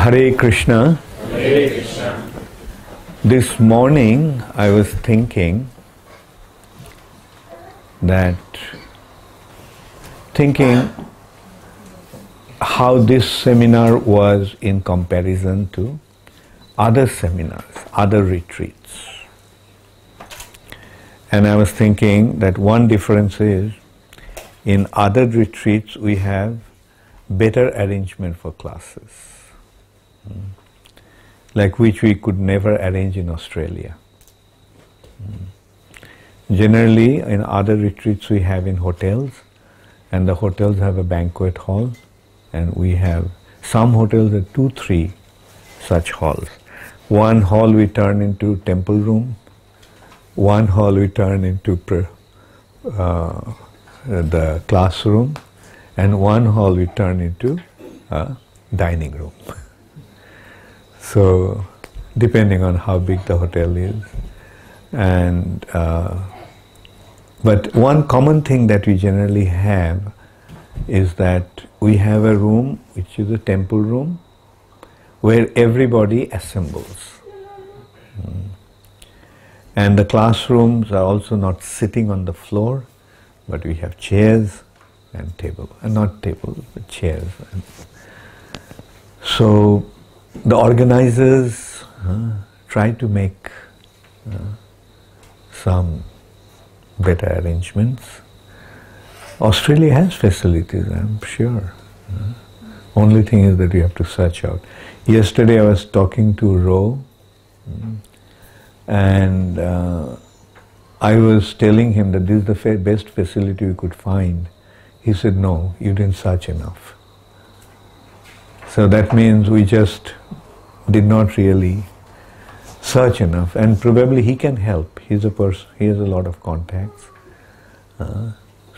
Hare Krishna. Hare Krishna. This morning I was thinking how this seminar was in comparison to other seminars, other retreats. And I was thinking that one difference is, in other retreats we have better arrangement for classes, like which we could never arrange in Australia. Generally, in other retreats we have in hotels, and the hotels have a banquet hall, and we have some hotels have 2-3 such halls. One hall we turn into temple room, one hall we turn into the classroom, and one hall we turn into dining room. So, depending on how big the hotel is. And but one common thing that we generally have is that we have a room which is a temple room where everybody assembles. And the classrooms are also not sitting on the floor, but we have chairs and table, and not tables, but chairs. So the organizers try to make some better arrangements. Australia has facilities, I'm sure. Only thing is that we have to search out. Yesterday I was talking to Ro, and I was telling him that this is the best facility we could find. He said, no, you didn't search enough. So that means we just did not really search enough, and probably he can help. He's a person, he has a lot of contacts.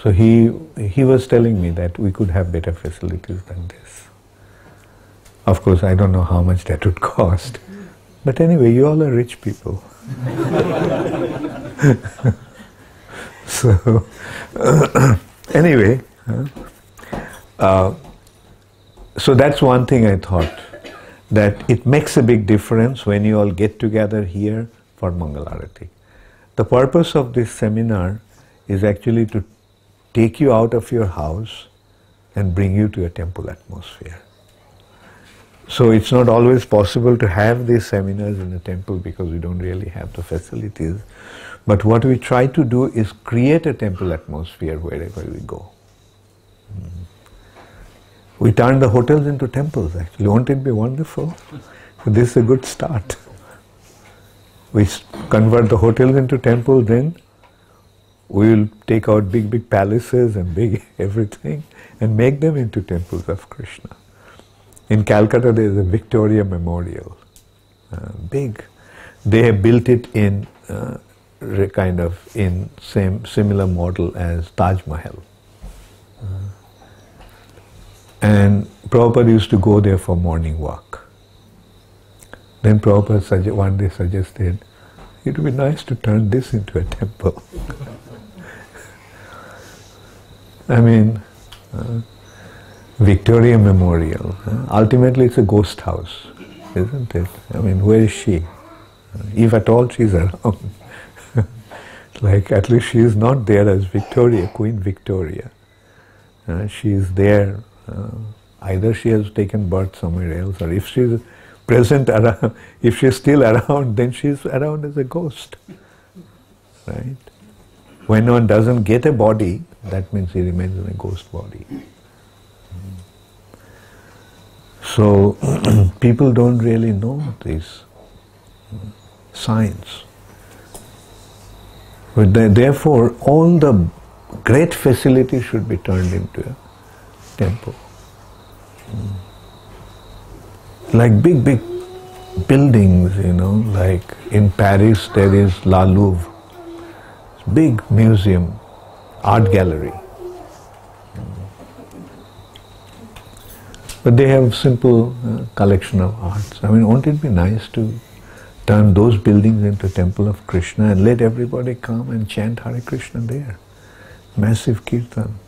So he was telling me that we could have better facilities than this. Of course, I don't know how much that would cost. But anyway, you all are rich people. So, anyway, so that's one thing I thought, that it makes a big difference when you all get together here for Mangalarati. The purpose of this seminar is actually to take you out of your house and bring you to a temple atmosphere. So it's not always possible to have these seminars in a temple because we don't really have the facilities. But what we try to do is create a temple atmosphere wherever we go. We turn the hotels into temples actually. Won't it be wonderful? So this is a good start. We convert the hotels into temples, then we will take out big palaces and big everything and make them into temples of Krishna. In Calcutta there is a Victoria Memorial, big. They have built it in kind of in similar model as Taj Mahal. And Prabhupada used to go there for morning walk. Then Prabhupada one day suggested, it would be nice to turn this into a temple. I mean, Victoria Memorial, ultimately it's a ghost house, isn't it? I mean, where is she? If at all she is around. Like, at least she is not there as Victoria, Queen Victoria. She is there, either she has taken birth somewhere else, or if she is present around, if she is still around, then she is around as a ghost, right? When one doesn't get a body, that means he remains in a ghost body. So, people don't really know this science. But therefore, all the great facilities should be turned into a temple. Like big buildings, you know, like in Paris there is La Louvre, big museum, art gallery. But they have simple collection of arts. I mean, won't it be nice to turn those buildings into temple of Krishna and let everybody come and chant Hare Krishna there? Massive kirtan.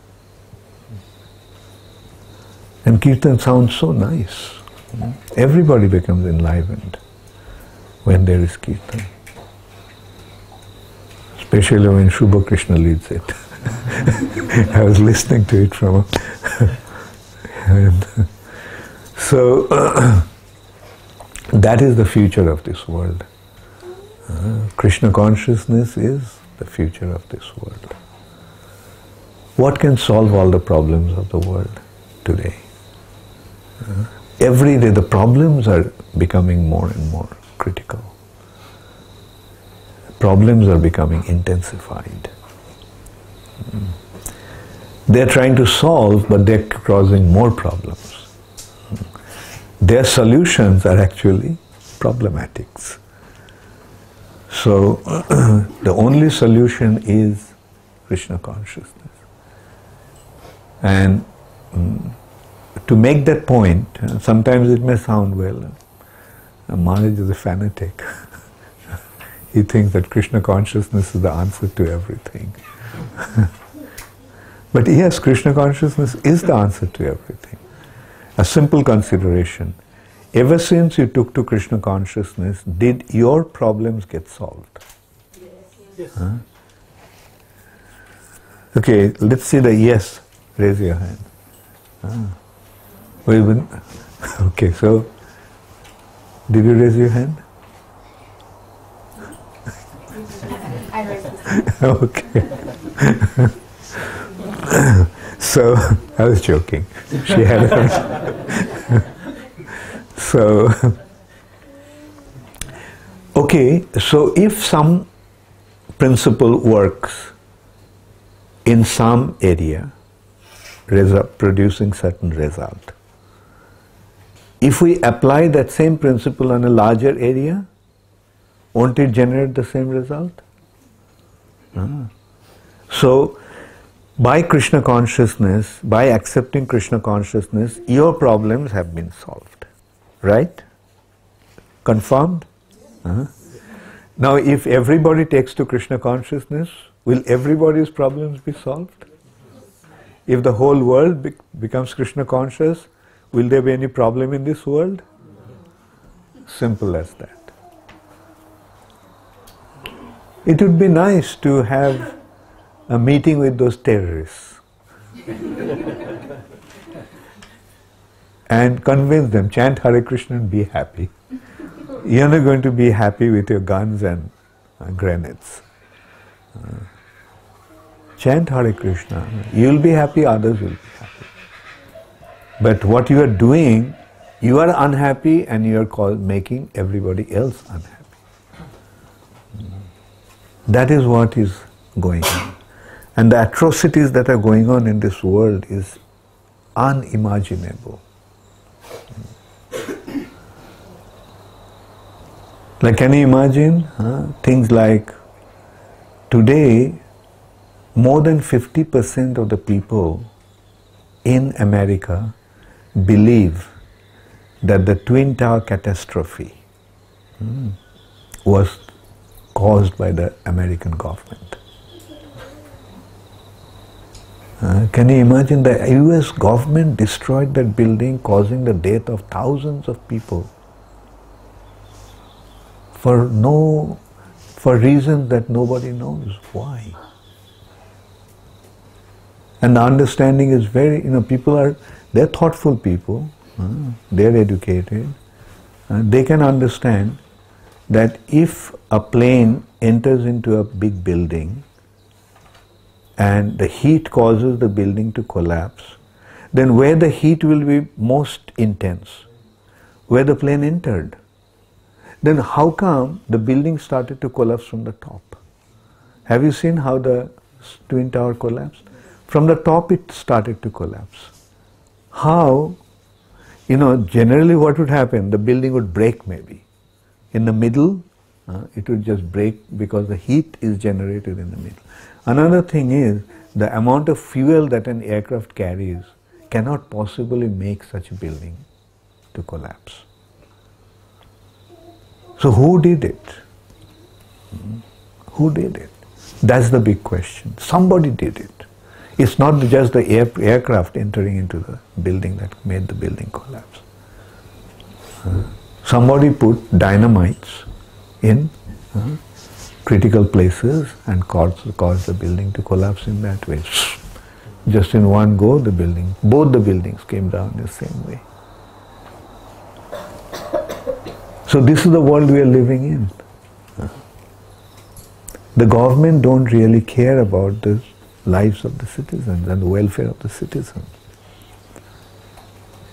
And kirtan sounds so nice. Everybody becomes enlivened when there is kirtan. Especially when Shubha Krishna leads it. I was listening to it from and so that is the future of this world. Krishna consciousness is the future of this world. What can solve all the problems of the world today? Every day the problems are becoming more and more critical. Problems are becoming intensified. They're trying to solve, but they're causing more problems. Their solutions are actually problematics. So the only solution is Krishna consciousness. And to make that point, sometimes it may sound, well, Maharaj is a fanatic. He thinks that Krishna consciousness is the answer to everything. But yes, Krishna consciousness is the answer to everything. A simple consideration. Ever since you took to Krishna consciousness, did your problems get solved? Yes. Huh? Okay, let's see the yes. Raise your hand. Okay, so did you raise your hand? I raised this. Okay. So I was joking. She had her. So okay, so if some principle works in some area, producing certain result, if we apply that same principle on a larger area, won't it generate the same result? So by Krishna consciousness, by accepting Krishna consciousness, your problems have been solved. Right? Confirmed? Now if everybody takes to Krishna consciousness, will everybody's problems be solved? If the whole world becomes Krishna conscious, will there be any problem in this world? Simple as that. It would be nice to have a meeting with those terrorists and convince them, chant Hare Krishna and be happy. You're not going to be happy with your guns and grenades. Chant Hare Krishna. You'll be happy, others will be happy. But what you are doing, you are unhappy and you are making everybody else unhappy. That is what is going on. And the atrocities that are going on in this world is unimaginable. Like, can you imagine things like today, more than 50% of the people in America believe that the Twin Tower catastrophe was caused by the American government. Can you imagine the US government destroyed that building, causing the death of thousands of people for reasons that nobody knows why. And the understanding is very, they're thoughtful people, they're educated, they can understand that if a plane enters into a big building and the heat causes the building to collapse, then where the heat will be most intense? Where the plane entered. Then how come the building started to collapse from the top? Have you seen how the Twin Tower collapsed? From the top it started to collapse. How? Generally what would happen? The building would break maybe. In the middle, it would just break because the heat is generated in the middle. Another thing is, the amount of fuel that an aircraft carries cannot possibly make such a building to collapse. So who did it? Who did it? That's the big question. Somebody did it. It's not just the aircraft entering into the building that made the building collapse. Somebody put dynamites in critical places and caused the building to collapse in that way. Just in one go, both the buildings came down the same way. So this is the world we are living in. The government don't really care about the lives of the citizens and the welfare of the citizens.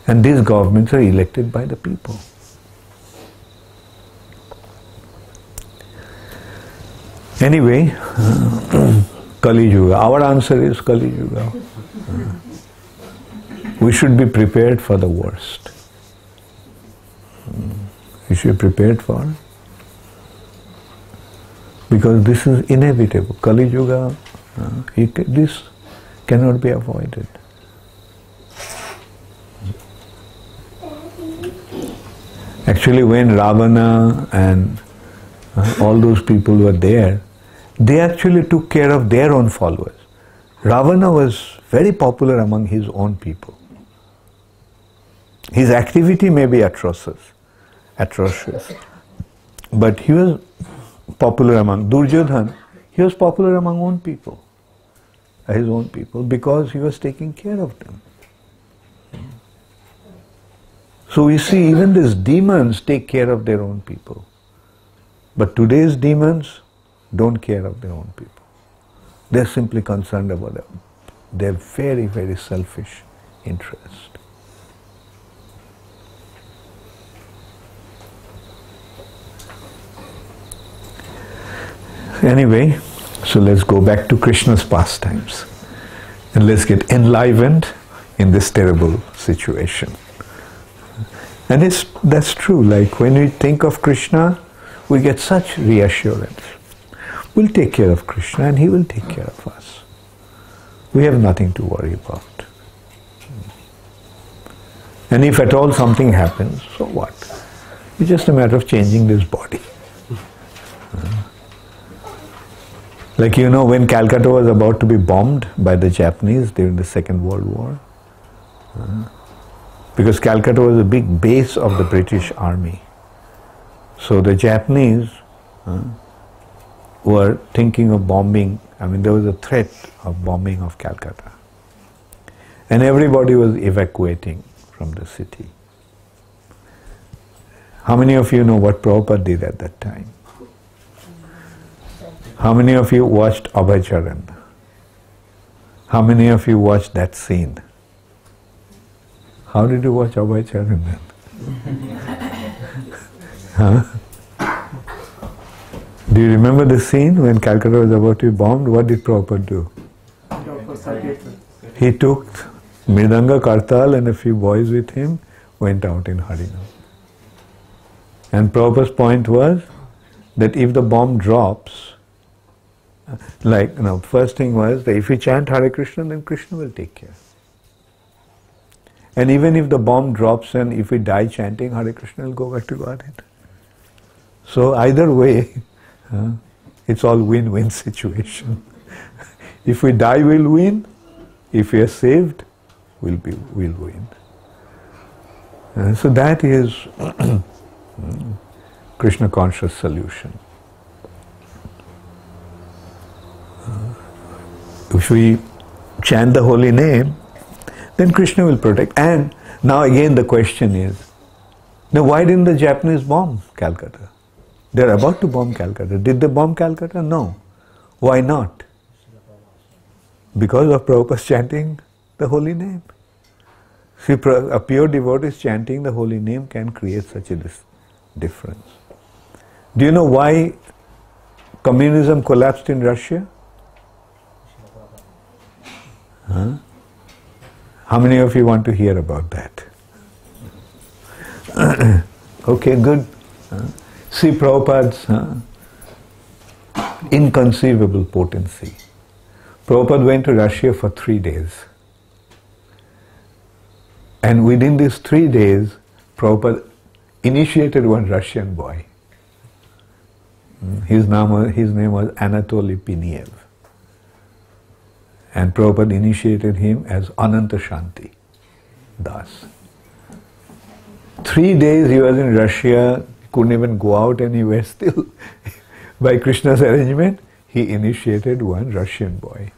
And these governments are elected by the people. Anyway, Kali Yuga. Our answer is Kali Yuga. We should be prepared for the worst. We should be prepared for it. Because this is inevitable. Kali Yuga, this cannot be avoided. Actually, when Ravana and all those people were there, they actually took care of their own followers. Ravana was very popular among his own people. His activity may be atrocious, but he was popular among Duryodhana. He was popular among his own people, because he was taking care of them. So we see even these demons take care of their own people. But today's demons don't care of their own people. They're simply concerned about them. They're very, very selfish interest. Anyway, so let's go back to Krishna's pastimes and let's get enlivened in this terrible situation. And that's true, like when we think of Krishna, we get such reassurance. We'll take care of Krishna and he will take care of us. We have nothing to worry about. And if at all something happens, so what? It's just a matter of changing this body. Like when Calcutta was about to be bombed by the Japanese during the Second World War, because Calcutta was a big base of the British Army. So the Japanese were thinking of bombing. There was a threat of bombing of Calcutta. And everybody was evacuating from the city. How many of you know what Prabhupada did at that time? How many of you watched Abhay Charan? How many of you watched that scene? How did you watch Abhay Charan then? Huh? Do you remember the scene when Calcutta was about to be bombed? What did Prabhupada do? He took Mridanga, Kartal and a few boys with him, went out in Harinam. And Prabhupada's point was that if the bomb drops, first thing was that if we chant Hare Krishna, then Krishna will take care. And even if the bomb drops and if we die chanting Hare Krishna, we'll go back to Godhead. So either way, it's all win-win situation. If we die, we'll win. If we are saved, we'll win. So that is Krishna conscious solution. If we chant the holy name, then Krishna will protect. And now again the question is, now why didn't the Japanese bomb Calcutta? They're about to bomb Calcutta. Did they bomb Calcutta? No. Why not? Because of Prabhupada's chanting the holy name. See, a pure devotee chanting the holy name can create such a difference. Do you know why communism collapsed in Russia? How many of you want to hear about that? Okay, good. See Prabhupada's inconceivable potency. Prabhupada went to Russia for 3 days. And within these 3 days, Prabhupada initiated one Russian boy. His name was Anatoly Piniev. And Prabhupada initiated him as Ananta Shanti Das. 3 days he was in Russia, couldn't even go out anywhere still. By Krishna's arrangement, he initiated one Russian boy.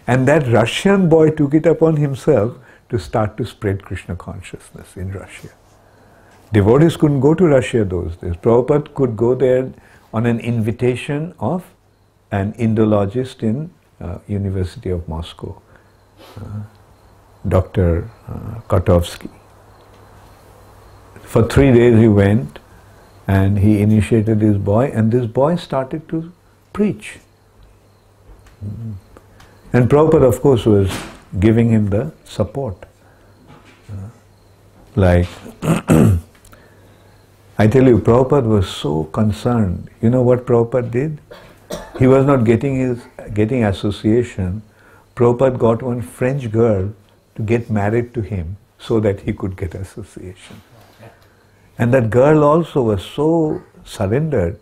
And that Russian boy took it upon himself to start to spread Krishna consciousness in Russia. Devotees couldn't go to Russia those days. Prabhupada could go there on an invitation of an Indologist in University of Moscow, Dr. Kotovsky. For 3 days he went and he initiated this boy, and this boy started to preach. And Prabhupada, of course, was giving him the support. Like, I tell you, Prabhupada was so concerned. You know what Prabhupada did? He was not getting association. Prabhupada got one French girl to get married to him so that he could get association. And that girl also was so surrendered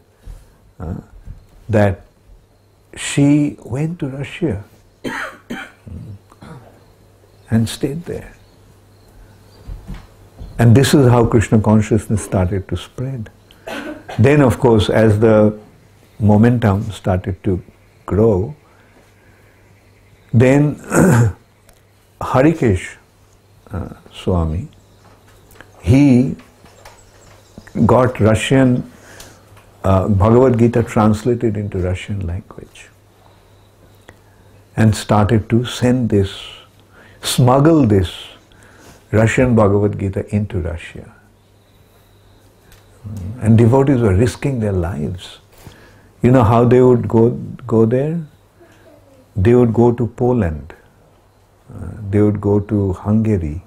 that she went to Russia and stayed there. And this is how Krishna consciousness started to spread. Then, of course, as the momentum started to grow, then Harikesh Swami, he got Russian Bhagavad Gita translated into Russian language and started to send this, smuggle this Russian Bhagavad Gita into Russia. And devotees were risking their lives. You know how they would go there? They would go to Poland. They would go to Hungary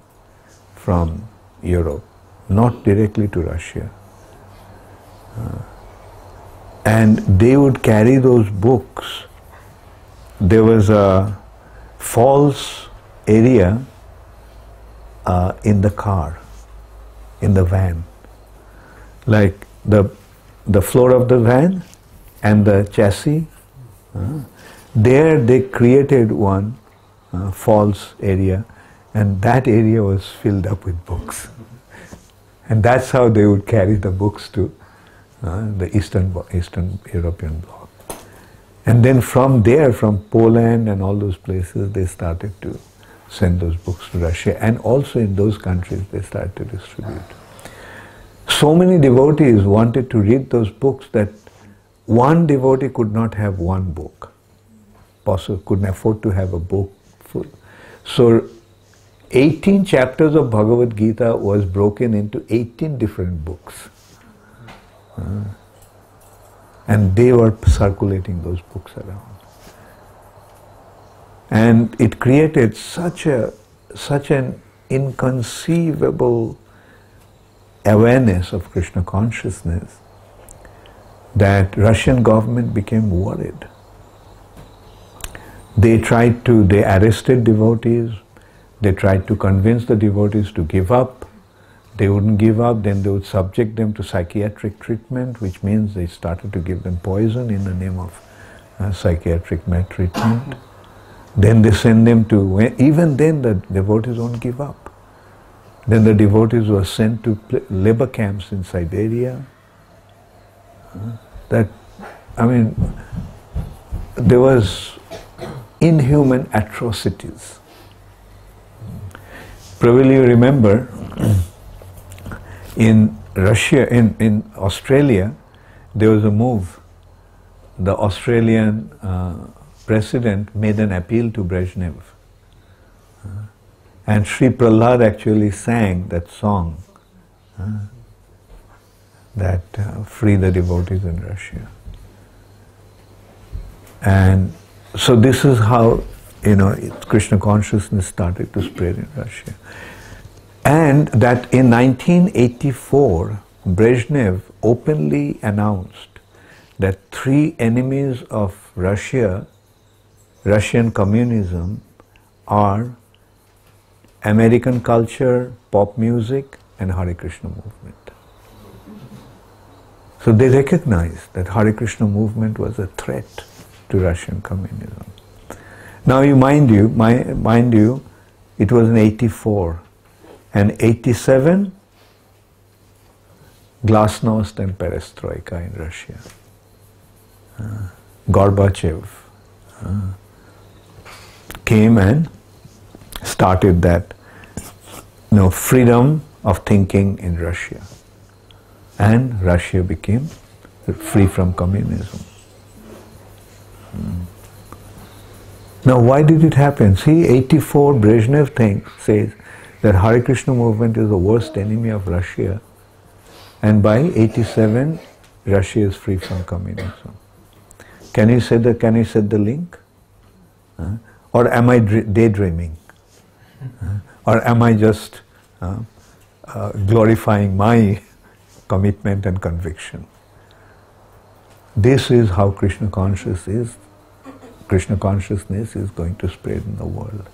from Europe, not directly to Russia. And they would carry those books. There was a false area in the car, in the van. Like the floor of the van and the chassis, there they created one false area, and that area was filled up with books. And that's how they would carry the books to the Eastern European bloc. And then from there, from Poland and all those places, they started to send those books to Russia, and also in those countries they started to distribute. So many devotees wanted to read those books that one devotee could not have one book. Couldn't afford to have a book full. So 18 chapters of Bhagavad Gita was broken into 18 different books. And they were circulating those books around. And it created such an inconceivable awareness of Krishna consciousness that Russian government became worried. They arrested devotees, they tried to convince the devotees to give up. They wouldn't give up, then they would subject them to psychiatric treatment, which means they started to give them poison in the name of psychiatric treatment. Then they send them to, even then the devotees won't give up. Then the devotees were sent to labor camps in Siberia. There was inhuman atrocities. Probably you remember in Russia, in Australia, there was a move. The Australian president made an appeal to Brezhnev. And Sri Prahlad actually sang that song, that free the devotees in Russia. And so this is how, Krishna consciousness started to spread in Russia. And that in 1984, Brezhnev openly announced that 3 enemies of Russia, Russian communism, are American culture, pop music, and Hare Krishna movement. So they recognized that Hare Krishna movement was a threat to Russian communism. Now mind you, it was in 84. And 87, glasnost and perestroika in Russia. Gorbachev came and started that freedom of thinking in Russia. And Russia became free from communism. Now why did it happen? See, 84 Brezhnev says that Hare Krishna movement is the worst enemy of Russia, and by 87 Russia is free from communism. Can you set the link? Or am I daydreaming? Or am I just glorifying my commitment and conviction? This is how Krishna consciousness is going to spread in the world.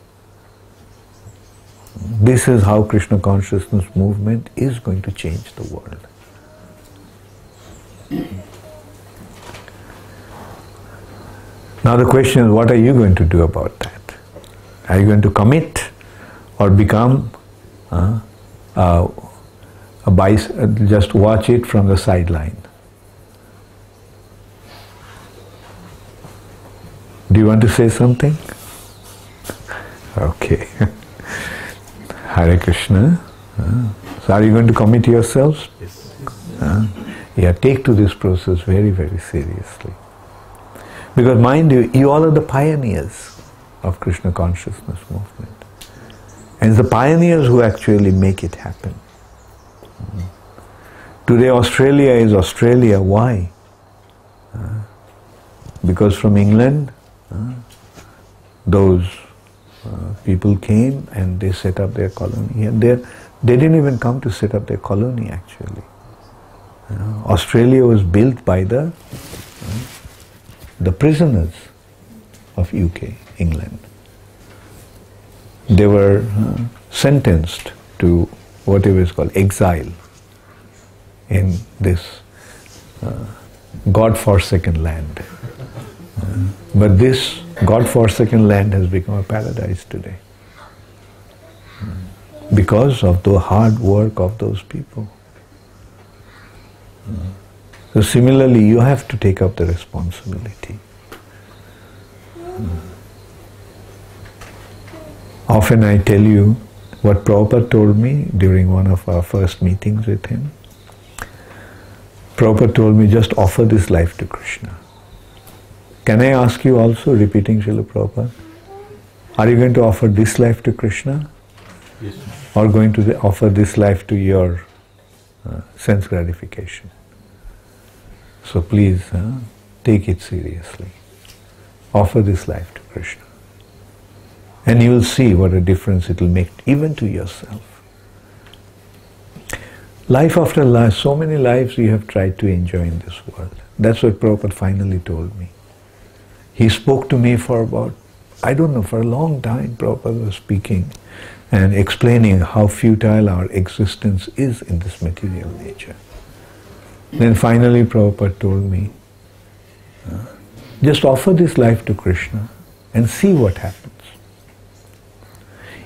This is how Krishna consciousness movement is going to change the world. Now the question is, what are you going to do about that? Are you going to commit or become just watch it from the sideline? Do you want to say something? Okay. Hare Krishna. So are you going to commit yourselves? Yes. Yeah, take to this process very, very seriously. Because mind you, you all are the pioneers of Krishna consciousness movement. And it's the pioneers who actually make it happen. Today Australia is Australia. Why? Because from England, those people came and they set up their colony. And they didn't even come to set up their colony actually. Australia was built by the prisoners of UK, England. They were sentenced to whatever is called exile in this God-forsaken land. But this God-forsaken land has become a paradise today because of the hard work of those people. So similarly, you have to take up the responsibility. Often I tell you what Prabhupada told me during one of our first meetings with him. Prabhupada told me, just offer this life to Krishna. Can I ask you also, repeating Srila Prabhupada, are you going to offer this life to Krishna? Yes. Or going to offer this life to your sense gratification? So please, take it seriously. Offer this life to Krishna. And you will see what a difference it will make even to yourself. Life after life, so many lives you have tried to enjoy in this world. That's what Prabhupada finally told me. He spoke to me for about, I don't know, for a long time Prabhupada was speaking and explaining how futile our existence is in this material nature. Then finally Prabhupada told me, just offer this life to Krishna and see what happens.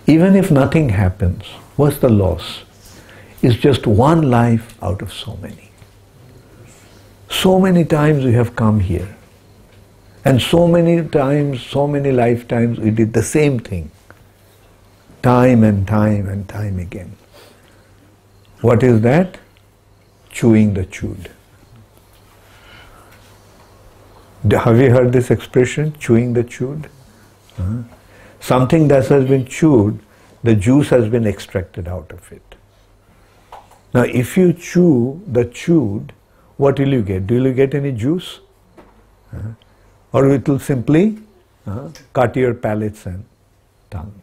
Even if nothing happens, what's the loss? It's just one life out of so many. So many times we have come here. And so many times, so many lifetimes we did the same thing. Time and time and time again. What is that? Chewing the chewed. Have you heard this expression, chewing the chewed? Something that has been chewed, the juice has been extracted out of it. Now if you chew the chewed, what will you get? Do you get any juice? Or it will simply cut your palates and tongue.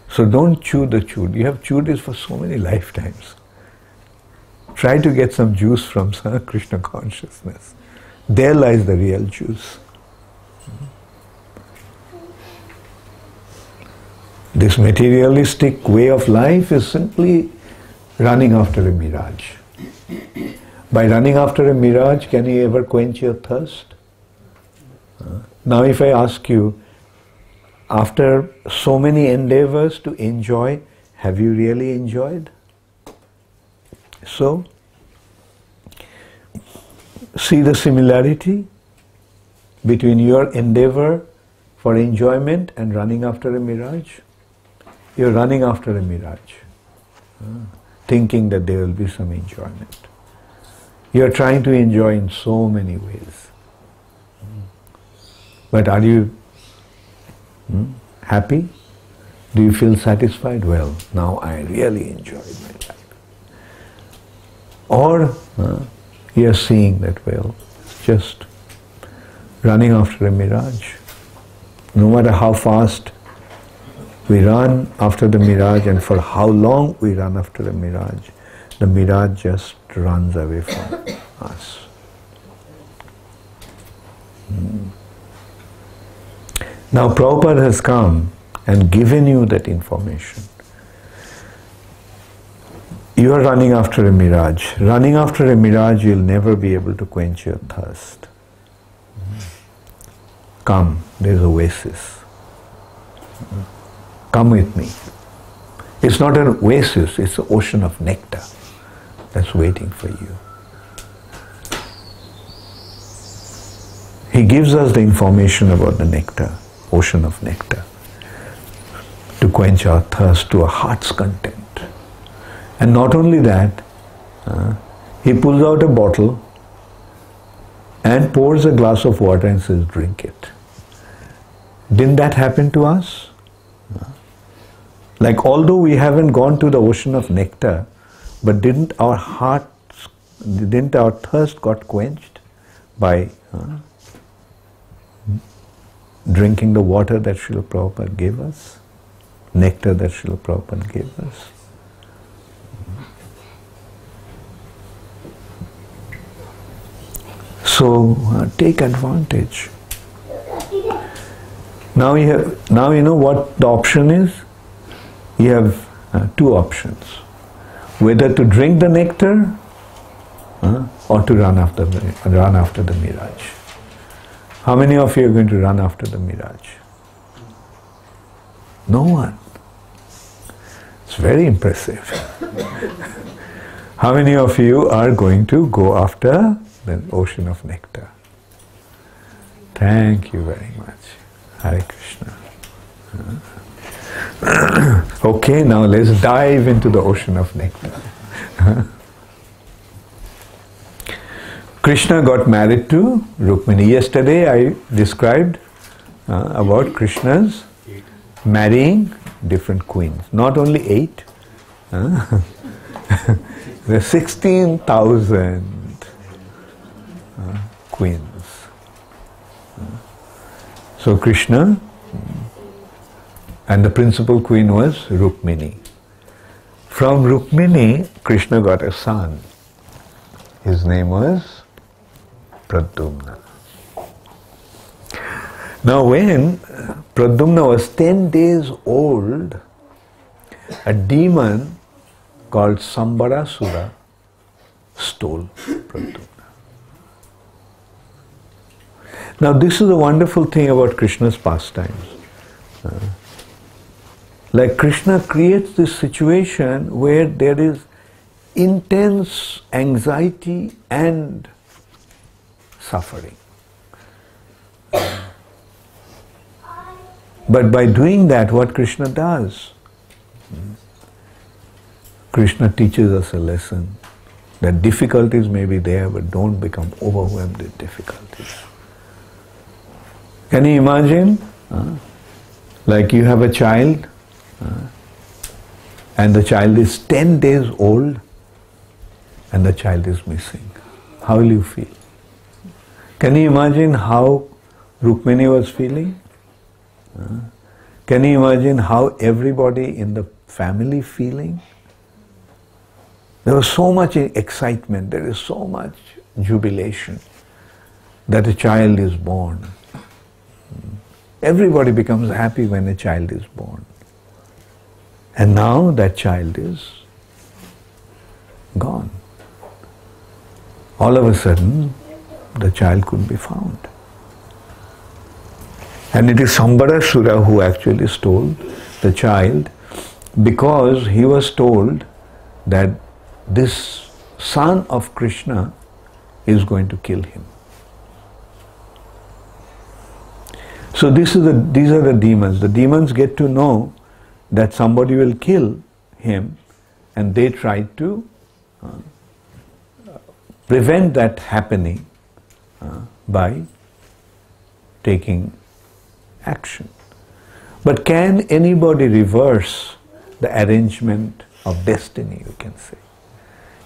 So don't chew the chewed. You have chewed it for so many lifetimes. Try to get some juice from Krishna consciousness. There lies the real juice. This materialistic way of life is simply running after a mirage. By running after a mirage, can you ever quench your thirst? Now if I ask you, after so many endeavors to enjoy have you really enjoyed? So, see the similarity between your endeavor for enjoyment and running after a mirage? You're running after a mirage, thinking that there will be some enjoyment. You're trying to enjoy in so many ways. But are you happy? Do you feel satisfied? Well, now I really enjoyed my life. Or you're seeing that, well, just running after a mirage. No matter how fast we run after the mirage and for how long we run after the mirage just runs away from us. Now Prabhupada has come and given you that information. You are running after a mirage. Running after a mirage, you'll never be able to quench your thirst. Come, there's oasis. Come with me. It's not an oasis, it's an ocean of nectar that's waiting for you. He gives us the information about the nectar, ocean of nectar, to quench our thirst to our heart's content. And not only that, he pulls out a bottle and pours a glass of water and says, drink it. Didn't that happen to us? Like, although we haven't gone to the ocean of nectar, but didn't our thirst got quenched by drinking the water that Srila Prabhupada gave us, nectar that Srila Prabhupada gave us? So take advantage. Now you know what the option is? You have two options. Whether to drink the nectar or to run after the mirage. How many of you are going to run after the mirage? No one. It's very impressive. How many of you are going to go after the ocean of nectar? Thank you very much. Hare Krishna. Okay, now let's dive into the ocean of nectar. Krishna got married to Rukmini. Yesterday I described about Krishna's marrying different queens. Not only 8, there are 16,000 queens. So Krishna, and the principal queen was Rukmini. From Rukmini, Krishna got a son. His name was Pradyumna. Now when Pradyumna was 10 days old, a demon called Sambarasura stole Pradyumna. Now this is a wonderful thing about Krishna's pastimes. Like Krishna creates this situation where there is intense anxiety and suffering. But by doing that, what Krishna does? Krishna teaches us a lesson that difficulties may be there, but don't become overwhelmed with difficulties. Can you imagine? Like you have a child and the child is 10 days old and the child is missing. How will you feel? Can you imagine how Rukmini was feeling? Can you imagine how everybody in the family feeling? There was so much excitement, there is so much jubilation that a child is born. Everybody becomes happy when a child is born. And now that child is gone. All of a sudden, the child couldn't be found. And it is Sambarasura who actually stole the child because he was told that this son of Krishna is going to kill him. So these are the demons. The demons get to know that somebody will kill him, and they try to prevent that happening by taking action. But can anybody reverse the arrangement of destiny, you can say?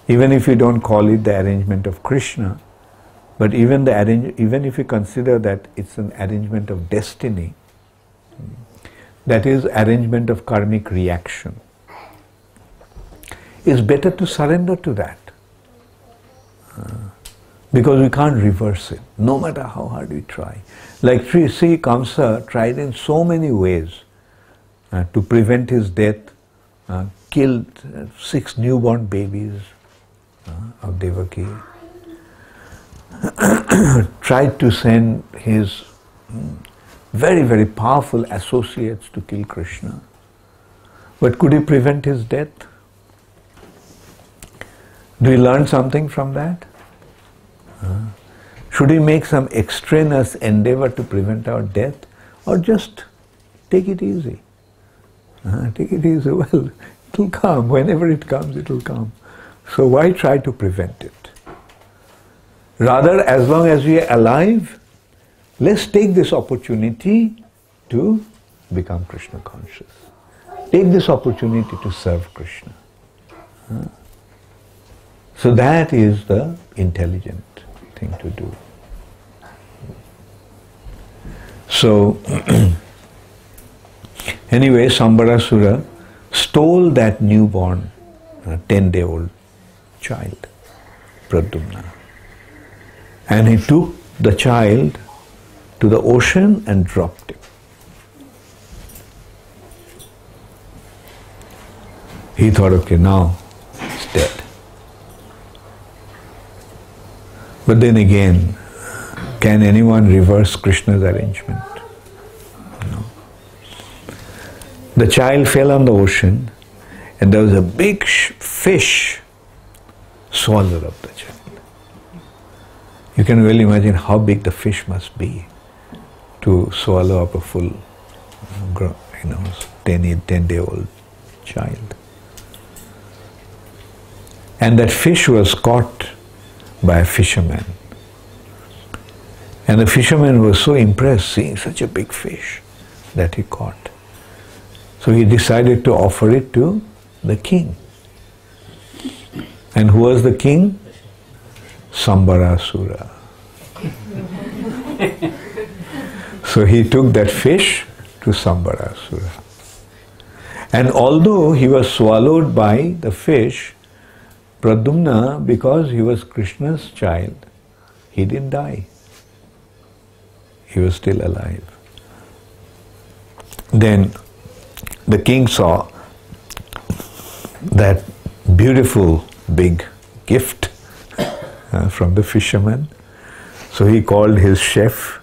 Even if you don't call it the arrangement of Krishna, but even if you consider that it's an arrangement of destiny, that is arrangement of karmic reaction, it's better to surrender to that. Because we can't reverse it, no matter how hard we try. Like see, Kamsa tried in so many ways to prevent his death, killed 6 newborn babies of Devaki, tried to send his very, very powerful associates to kill Krishna. But could he prevent his death? Do we learn something from that? Should we make some extraneous endeavor to prevent our death, or just take it easy? Take it easy, well, it will come. Whenever it comes, it will come. So why try to prevent it? Rather, as long as we are alive, let's take this opportunity to become Krishna conscious. Take this opportunity to serve Krishna. So that is the intelligent thing to do. So, anyway, Sambarasura stole that newborn 10-day-old child, Pradyumna. And he took the child to the ocean and dropped him. He thought, okay, now it's dead. But then again, can anyone reverse Krishna's arrangement? No. The child fell on the ocean, and there was a big fish swallowed up the child. You can well imagine how big the fish must be to swallow up a full, 10-day-old child. And that fish was caught by a fisherman. And the fisherman was so impressed seeing such a big fish that he caught. So he decided to offer it to the king. And who was the king? Sambarasura. So he took that fish to Sambarasura. And although he was swallowed by the fish, Pradyumna, because he was Krishna's child, he didn't die. He was still alive. Then the king saw that beautiful big gift from the fisherman. So he called his chef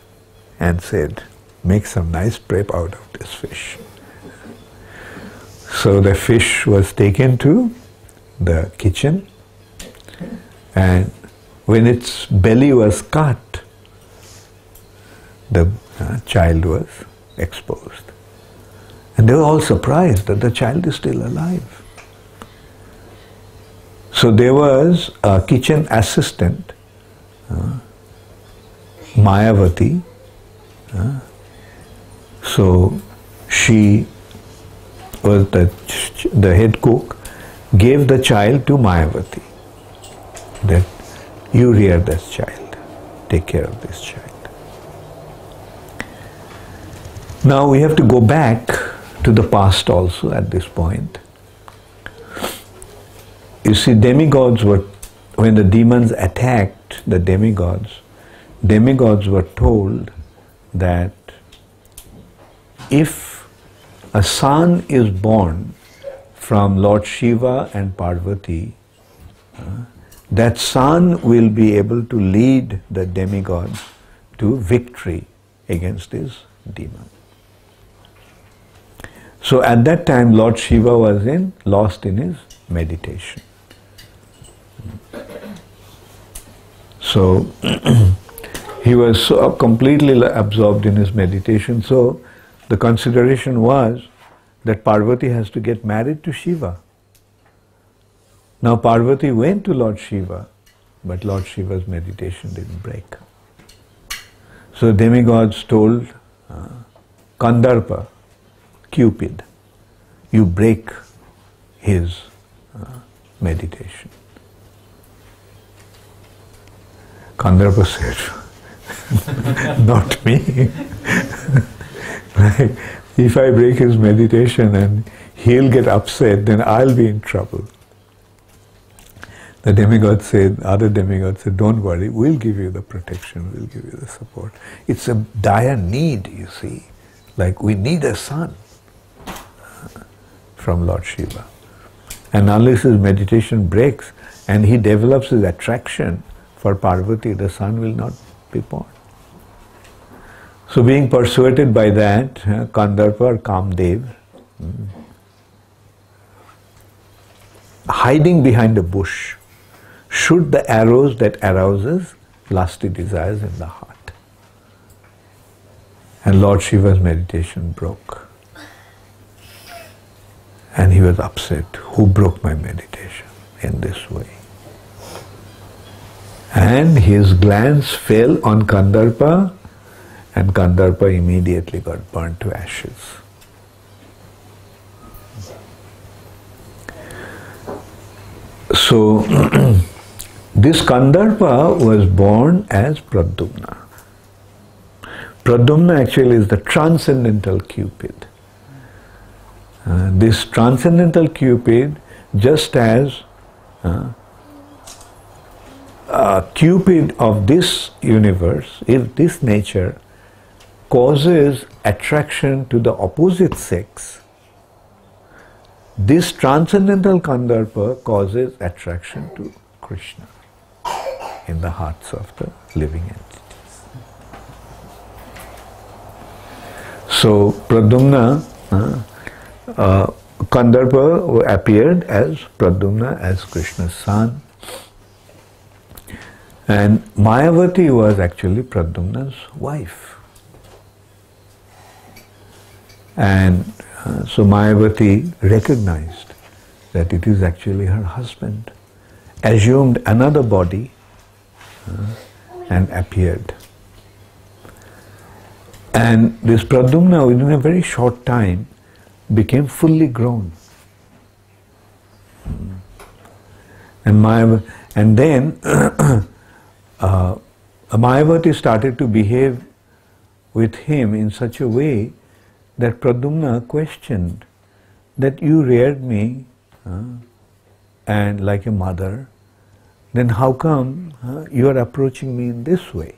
and said, make some nice prep out of this fish. So the fish was taken to the kitchen, and when its belly was cut, the child was exposed. And they were all surprised that the child is still alive. So there was a kitchen assistant, Mayavati. So she was the head cook, gave the child to Mayavati, that you rear this child, take care of this child. Now we have to go back to the past also at this point. You see, demigods were, when the demons attacked the demigods were told that if a son is born from Lord Shiva and Parvati, that son will be able to lead the demigods to victory against this demon. So at that time Lord Shiva was lost in his meditation. So he was so completely absorbed in his meditation. So the consideration was that Parvati has to get married to Shiva. Now Parvati went to Lord Shiva, but Lord Shiva's meditation didn't break. So demigods told Kandarpa, Cupid, you break his meditation. Kandarpa said, not me. Like, if I break his meditation and he'll get upset, then I'll be in trouble. The demigod said, other demigod said, don't worry, we'll give you the protection, we'll give you the support. It's a dire need, you see. Like we need a son from Lord Shiva. And unless his meditation breaks and he develops his attraction for Parvati, the son will not be born. So being persuaded by that, Kandarpa or Kamdev, hiding behind a bush, shoot the arrows that arouses lusty desires in the heart. And Lord Shiva's meditation broke. And he was upset. Who broke my meditation in this way? And his glance fell on Kandarpa, and Kandarpa immediately got burnt to ashes. So this Kandarpa was born as Pradyumna. Pradyumna actually is the transcendental Cupid. This transcendental Cupid, just as Cupid of this universe, if this nature causes attraction to the opposite sex, this transcendental Kandarpa causes attraction to Krishna in the hearts of the living entities. So Pradyumna, Kandarpa appeared as Pradyumna, as Krishna's son. And Mayavati was actually Pradyumna's wife. And so Mayavati recognized that it is actually her husband, assumed another body and appeared. And this Pradyumna within a very short time became fully grown. And then Mayavati started to behave with him in such a way that Pradyumna questioned that you reared me and like a mother, then how come you are approaching me in this way?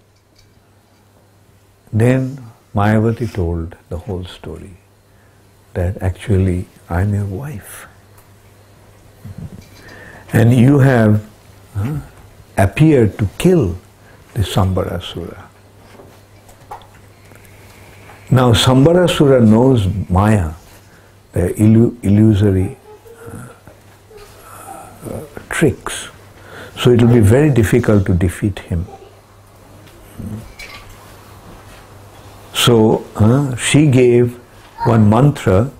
Then Mayavati told the whole story, that actually I am your wife. And you have appeared to kill the Sambarasura. Now Sambarasura knows Maya, the illusory tricks. So it will be very difficult to defeat him. So she gave one mantra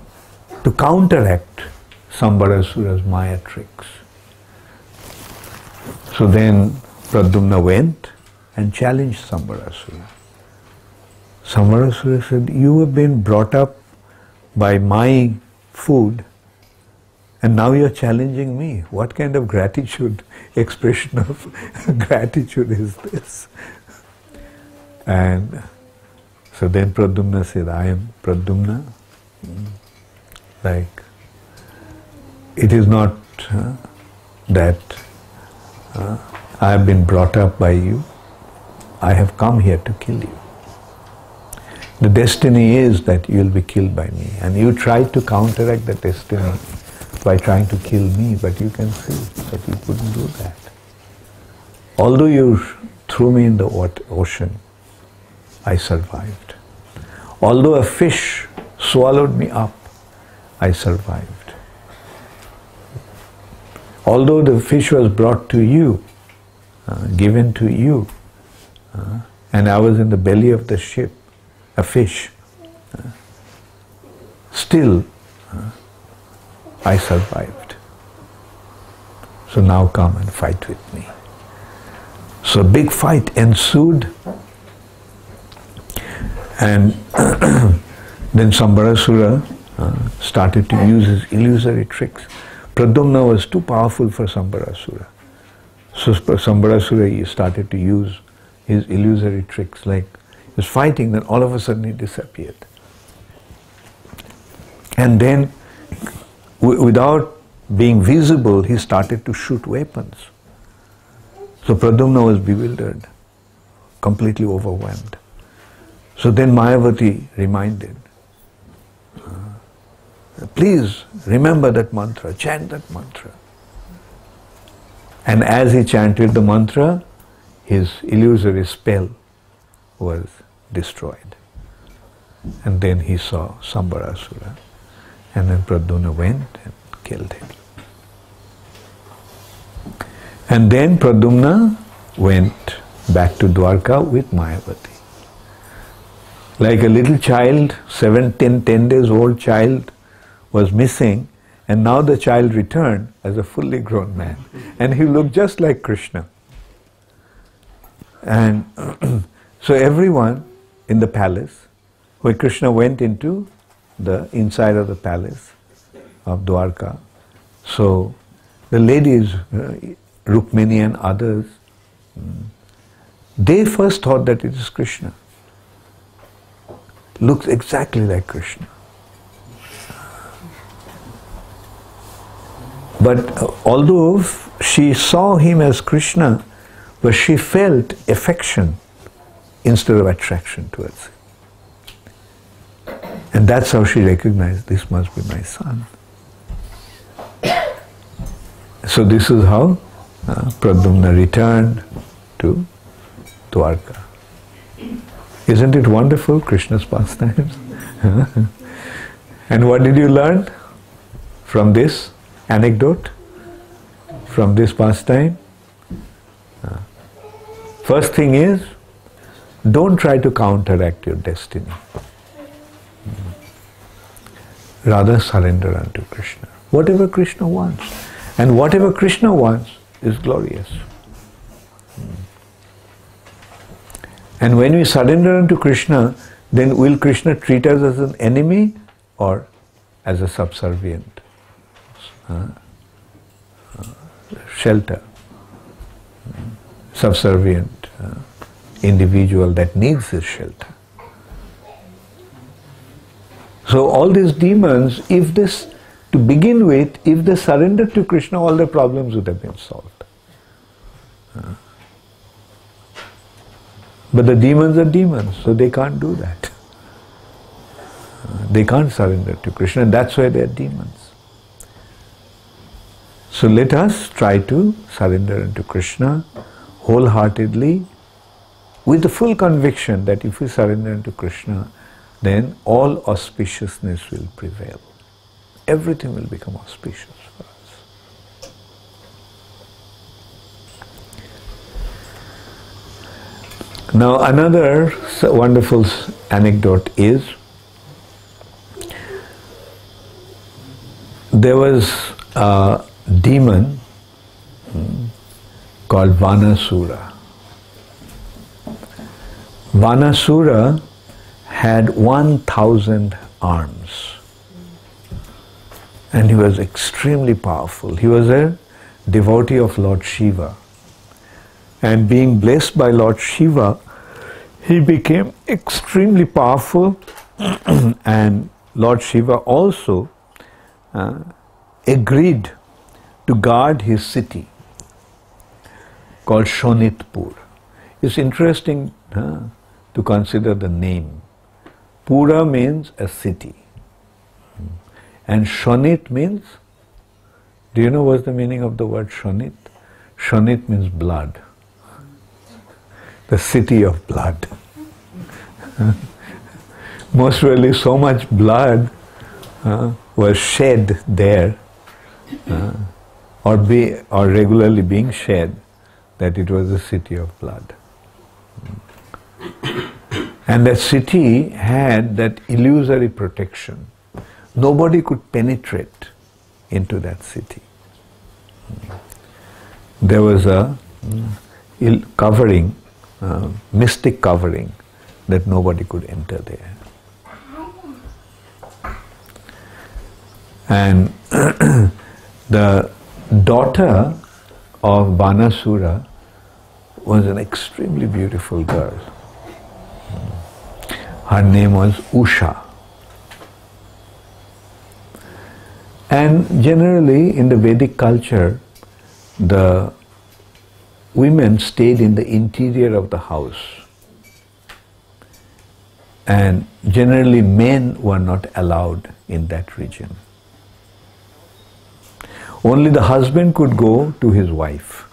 to counteract Sambarasura's Maya tricks. So then Pradyumna went and challenged Sambarasura. Sambarasura said, you have been brought up by my food and now you are challenging me. What kind of expression of gratitude is this? And so then Pradyumna said, I am Pradyumna. Like, it is not that I have been brought up by you. I have come here to kill you. The destiny is that you will be killed by me. And you tried to counteract the destiny by trying to kill me, but you can see that you couldn't do that. Although you threw me in the ocean, I survived. Although a fish swallowed me up, I survived. Although the fish was brought to you, given to you, and I was in the belly of the ship, a fish, still I survived. So now come and fight with me. So big fight ensued, and then Sambarasura started to use his illusory tricks. Pradyumna was too powerful for Sambarasura. So Sambarasura started to use his illusory tricks, like he was fighting, then all of a sudden he disappeared. And then, without being visible, he started to shoot weapons. So Pradyumna was bewildered, completely overwhelmed. So then Mayavati reminded, please remember that mantra, chant that mantra. And as he chanted the mantra, his illusory spell was destroyed. And then he saw Sambarasura. And then Pradyumna went and killed him. And then Pradyumna went back to Dwarka with Mayavati. Like a little child, 10 days old child was missing, and now the child returned as a fully grown man. And he looked just like Krishna. And so everyone in the palace, when Krishna went into the inside of the palace of Dwarka, so the ladies, Rukmini and others, they first thought that it is Krishna. Looks exactly like Krishna. But although she saw him as Krishna, but she felt affection instead of attraction towards him. And that's how she recognized, this must be my son. So this is how Pradyumna returned to Dwarka. Isn't it wonderful, Krishna's pastimes? And what did you learn from this anecdote, from this pastime? First thing is, don't try to counteract your destiny. Rather surrender unto Krishna. Whatever Krishna wants. And whatever Krishna wants is glorious. And when we surrender unto Krishna, then will Krishna treat us as an enemy or as a subservient shelter, subservient individual that needs his shelter? So all these demons, to begin with, if they surrendered to Krishna, all their problems would have been solved. But the demons are demons, so they can't do that. They can't surrender to Krishna, and that's why they are demons. So let us try to surrender unto Krishna wholeheartedly, with the full conviction that if we surrender unto Krishna, then all auspiciousness will prevail. Everything will become auspicious for us. Now another wonderful anecdote is, there was a demon called Vanasura. Vanasura had 1,000 arms. And he was extremely powerful. He was a devotee of Lord Shiva. And being blessed by Lord Shiva, he became extremely powerful. And Lord Shiva also agreed to guard his city called Shonitpur. It's interesting to consider the name. Pura means a city. And Shonit means, do you know what's the meaning of the word Shonit? Shonit means blood. The city of blood. Most really so much blood was shed there, or regularly being shed, that it was a city of blood. And that city had that illusory protection. Nobody could penetrate into that city. There was a covering, mystic covering, that nobody could enter there. And the daughter of Banasura was an extremely beautiful girl. Her name was Usha. And generally in the Vedic culture, the women stayed in the interior of the house. And generally men were not allowed in that region. Only the husband could go to his wife.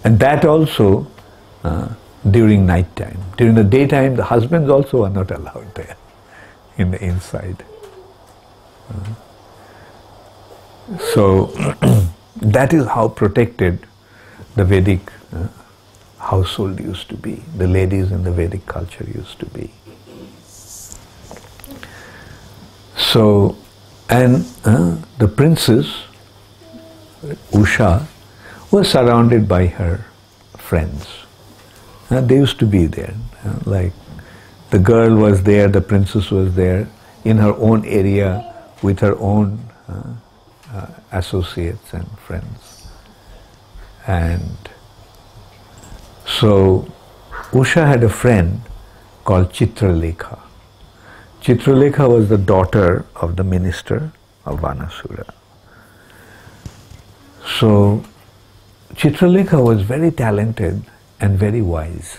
And that also during night time. During the daytime, the husbands also are not allowed there in the inside. So that is how protected the Vedic household used to be. The ladies in the Vedic culture used to be. So, and the princess, Usha, was surrounded by her friends. They used to be there. Like the girl was there, the princess was there, in her own area with her own associates and friends. And so Usha had a friend called Chitralekha. Chitralekha was the daughter of the minister of Banasura. So Chitralekha was very talented and very wise.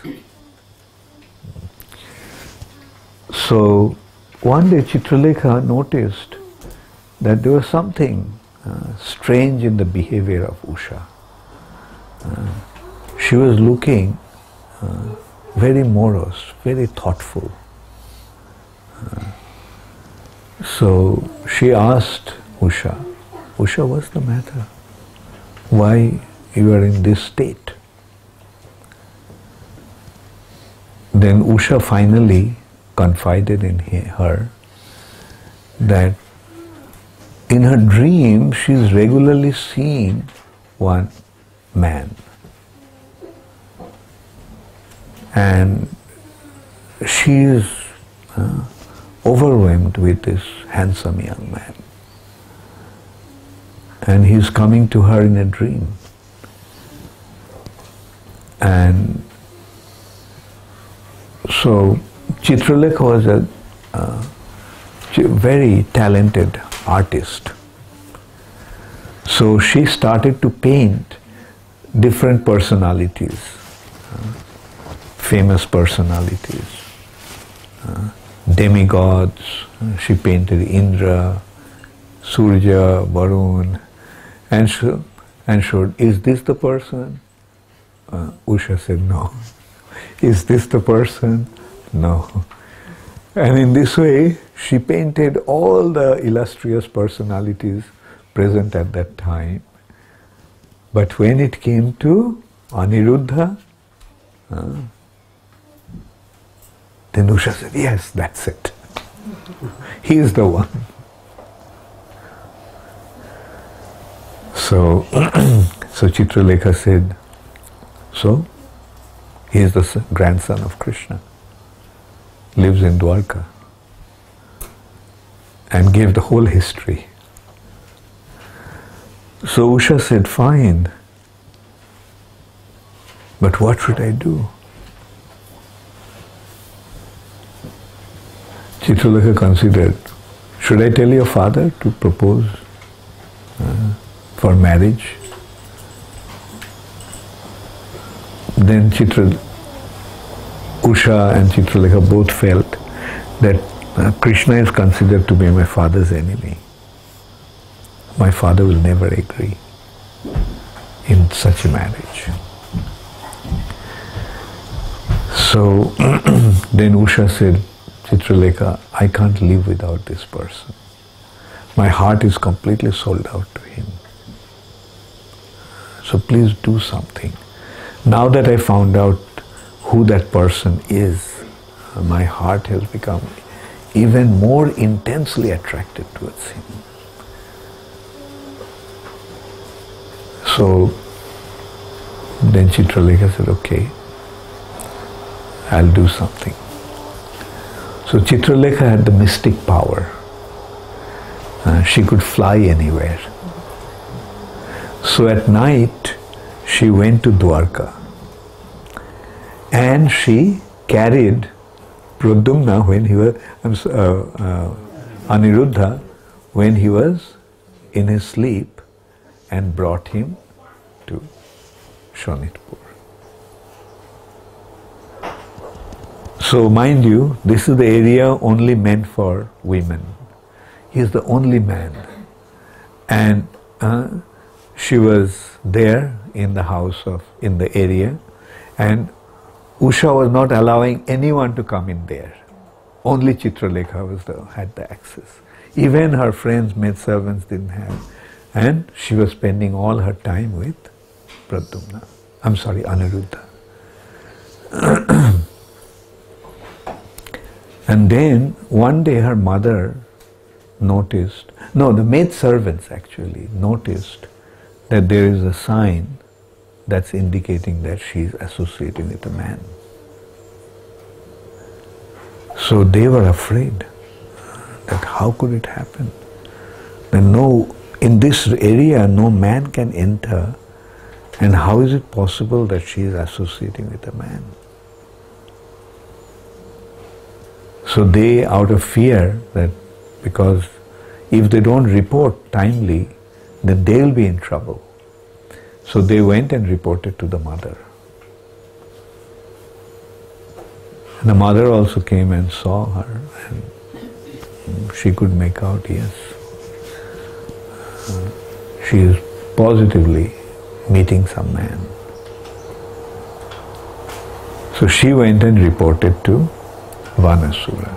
So one day Chitralekha noticed that there was something strange in the behavior of Usha. She was looking very morose, very thoughtful. So she asked Usha, Usha, what's the matter? Why you are in this state? Then Usha finally confided in her that in her dream she is regularly seeing one man. And she is overwhelmed with this handsome young man. And he is coming to her in a dream. And so Chitralekha was a very talented artist. So she started to paint different personalities, famous personalities, demigods. She painted Indra, Surya, Varun, and showed, is this the person? Usha said, no. Is this the person? No. And in this way, she painted all the illustrious personalities present at that time. But when it came to Aniruddha, then Usha said, yes, that's it. He is the one. So, so Chitralekha said, so, he is the grandson of Krishna, lives in Dwarka, and gave the whole history. So Usha said, fine, but what should I do? Chitralekha considered, should I tell your father to propose for marriage? Then Usha and Chitralekha both felt that Krishna is considered to be my father's enemy. My father will never agree in such a marriage. So then Usha said, Chitralekha, I can't live without this person. My heart is completely sold out to him. So please do something. Now that I found out who that person is, my heart has become even more intensely attracted towards him. So then Chitralekha said, okay, I'll do something. So Chitralekha had the mystic power. She could fly anywhere. So at night, she went to Dwarka and she carried Pradyumna when he was, Aniruddha, when he was in his sleep, and brought him to Shonitpur. So mind you, this is the area only meant for women. He is the only man. And she was there in the house in the area, and Usha was not allowing anyone to come in there. Only Chitralekha had the access. Even her friends, maidservants didn't have. And she was spending all her time with Aniruddha. And then one day her mother noticed, the maidservants actually noticed that there is a sign that's indicating that she is associating with a man. So they were afraid that how could it happen? That in this area no man can enter, and how is it possible that she is associating with a man? So they, out of fear that because if they don't report timely, then they'll be in trouble. So they went and reported to the mother. And the mother also came and saw her, and she could make out, yes, she is positively meeting some man. So she went and reported to Vanasura.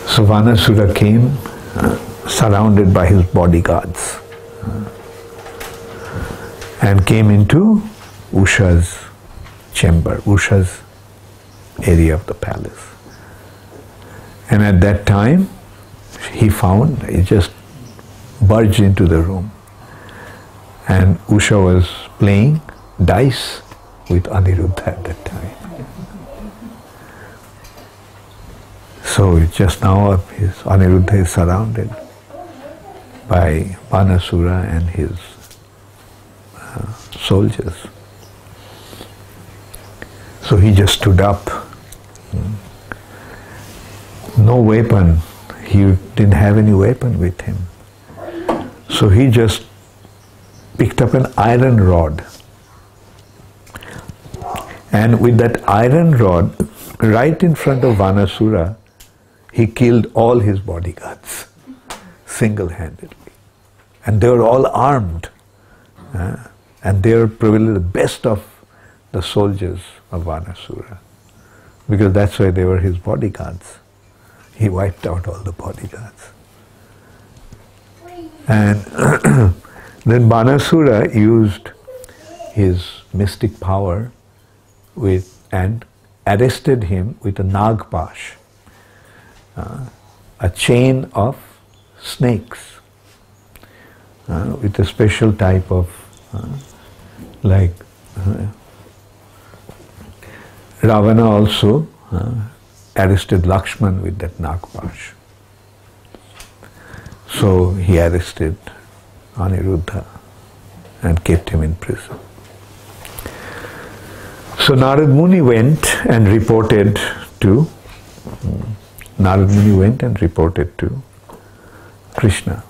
So Vanasura came surrounded by his bodyguards and came into Usha's chamber, Usha's area of the palace. And at that time, he just barged into the room. And Usha was playing dice with Aniruddha at that time. So just now Aniruddha is surrounded by Vanasura and his soldiers. So he just stood up. No weapon. He didn't have any weapon with him. So he just picked up an iron rod. And with that iron rod, right in front of Vanasura, he killed all his bodyguards, single-handedly. And they were all armed. And they were probably the best of the soldiers of Vanasura, because that's why they were his bodyguards. He wiped out all the bodyguards. And then Vanasura used his mystic power and arrested him with a nagpash, a chain of snakes, with a special type of Ravana also arrested Lakshman with that nagpash. So he arrested Aniruddha and kept him in prison. So Narad Muni went and reported to Krishna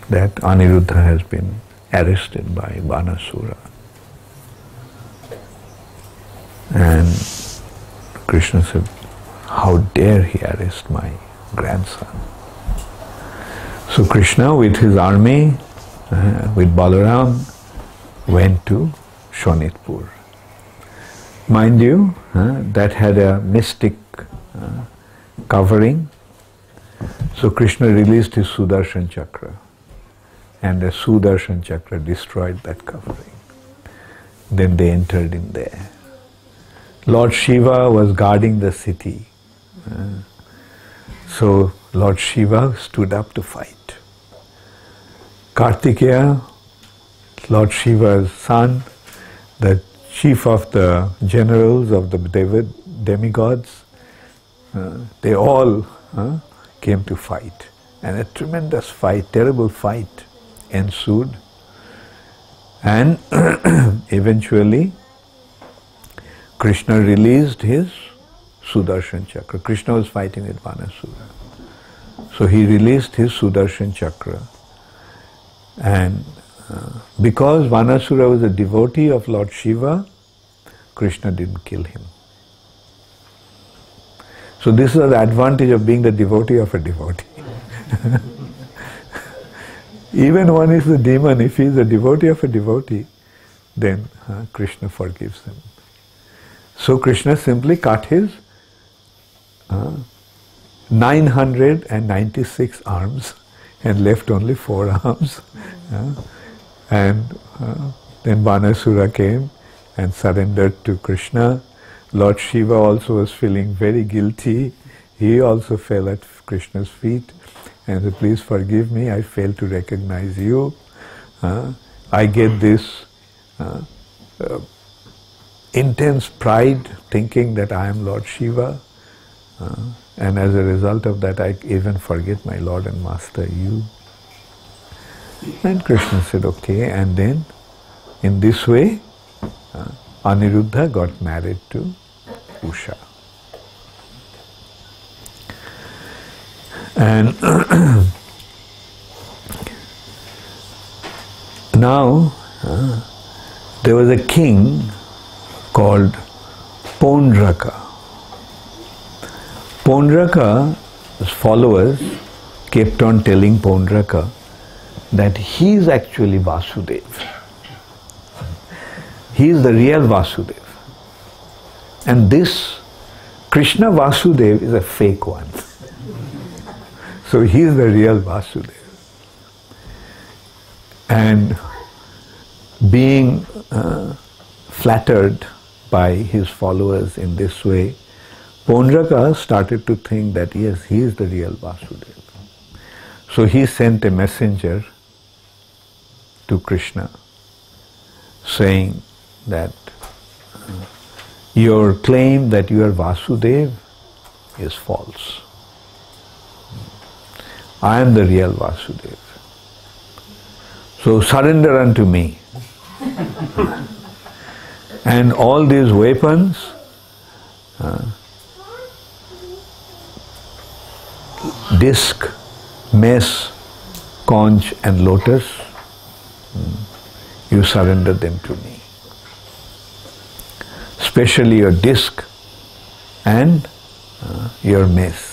that Aniruddha has been arrested by Vanasura. And Krishna said, how dare he arrest my grandson? So Krishna with his army, with Balaram, went to Shonitpur. mind you, that had a mystic covering. So Krishna released his Sudarshan Chakra, and the Sudarshan Chakra destroyed that covering. Then they entered in there. Lord Shiva was guarding the city. So Lord Shiva stood up to fight. Kartikeya, Lord Shiva's son, the chief of the generals of the demigods, they all came to fight. And a tremendous fight, terrible fight ensued. And eventually Krishna released his Sudarshan Chakra. Krishna was fighting with Vanasura. So he released his Sudarshan Chakra. And because Vanasura was a devotee of Lord Shiva, Krishna didn't kill him. So this is the advantage of being the devotee of a devotee. Even one is the demon, if he is a devotee of a devotee, then Krishna forgives him. So Krishna simply cut his 996 arms and left only 4 arms. And then Vanasura came and surrendered to Krishna. Lord Shiva also was feeling very guilty. He also fell at Krishna's feet and said, please forgive me, I failed to recognize you. I get this intense pride thinking that I am Lord Shiva. And as a result of that, I even forget my Lord and Master, you. And Krishna said, okay. And then, in this way, Aniruddha got married to Usha. And now, there was a king called Pondraka. Pondraka's followers kept on telling Pondraka that he is actually Vasudev. He is the real Vasudev. And this Krishna Vasudev is a fake one. So he is the real Vasudev. And being flattered by his followers in this way, Pondraka started to think that yes, he is the real Vasudev. So he sent a messenger to Krishna saying that your claim that you are Vasudev is false. I am the real Vasudev. So surrender unto me. And all these weapons, disc, mace, conch and lotus, you surrender them to me. Especially your disc and your mace.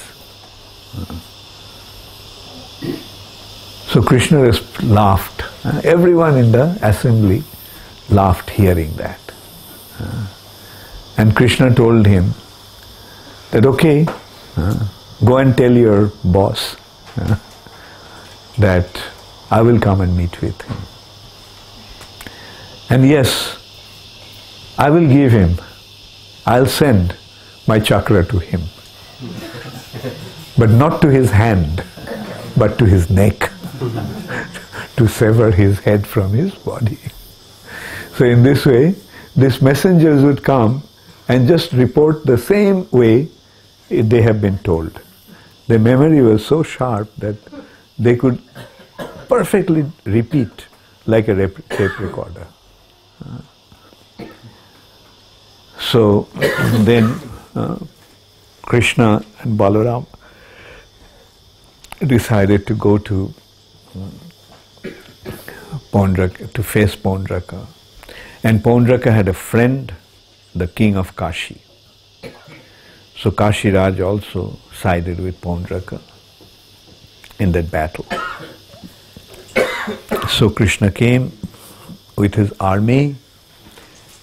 So Krishna just laughed. Everyone in the assembly laughed hearing that. And Krishna told him that, okay, go and tell your boss that I will come and meet with him. And yes, I will give him, I'll send my chakra to him. But not to his hand, but to his neck, to sever his head from his body. So in this way, these messengers would come and just report the same way they have been told. Their memory was so sharp that they could perfectly repeat like a tape recorder. So then Krishna and Balaram decided to go to Pondraka, to face Pondraka. And Pondraka had a friend, the king of Kashi. So Kashi Raj also sided with Pondraka in that battle. So Krishna came with his army,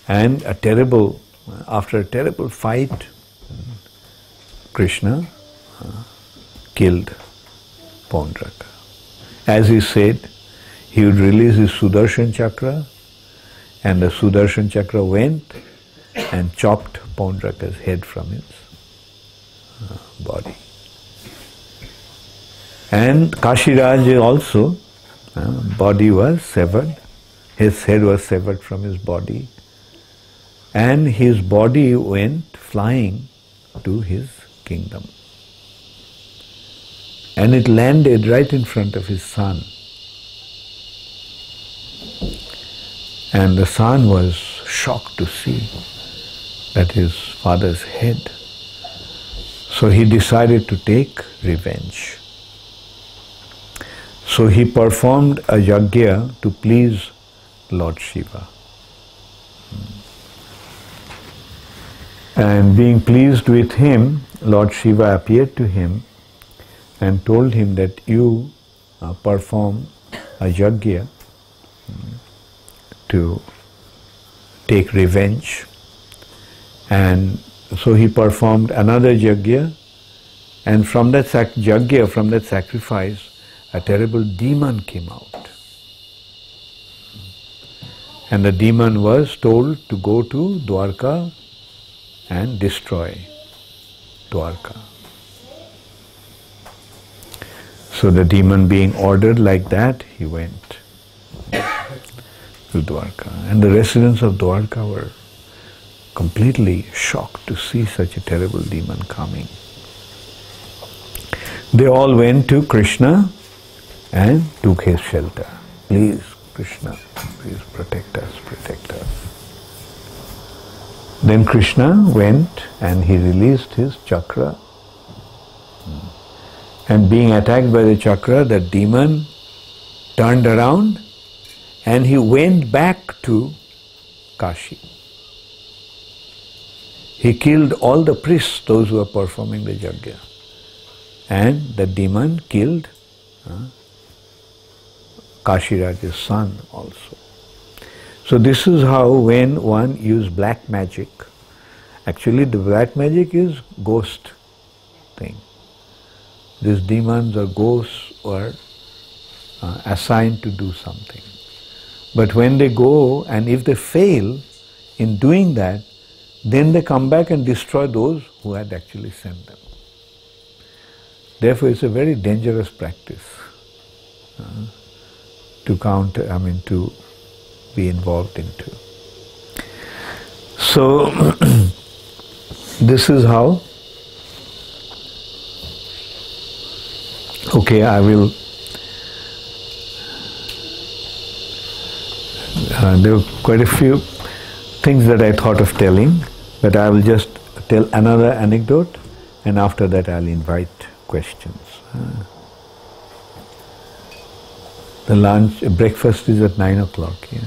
and a terrible after a terrible fight, Krishna killed Paundraka. As he said, he would release his Sudarshan Chakra, and the Sudarshan Chakra went and chopped Paundraka's head from his body. And Kashiraj also, body was severed, his head was severed from his body, and his body went flying to his kingdom. And it landed right in front of his son. And the son was shocked to see that his father's head. So he decided to take revenge. So he performed a yajna to please Lord Shiva. And being pleased with him, Lord Shiva appeared to him and told him that you perform a yajna to take revenge. And so he performed another yajna, and from that yajna, from that sacrifice, a terrible demon came out. And the demon was told to go to Dwarka and destroy Dwarka. So the demon being ordered like that, he went to Dwarka. And the residents of Dwarka were completely shocked to see such a terrible demon coming. They all went to Krishna and took his shelter. Please, Krishna, please protect us, protect us. Then Krishna went and he released his chakra. And being attacked by the chakra, the demon turned around and he went back to Kashi. He killed all the priests, those who were performing the yajna. And the demon killed Kashiraj's son also. So this is how when one uses black magic, actually the black magic is ghost thing. These demons or ghosts were assigned to do something. But when they go and if they fail in doing that, then they come back and destroy those who had actually sent them. Therefore, it's a very dangerous practice to be involved into. So, this is how. Okay, I will. There were quite a few things that I thought of telling, but I will just tell another anecdote, and after that I'll invite questions. The breakfast is at 9 o'clock. Yeah.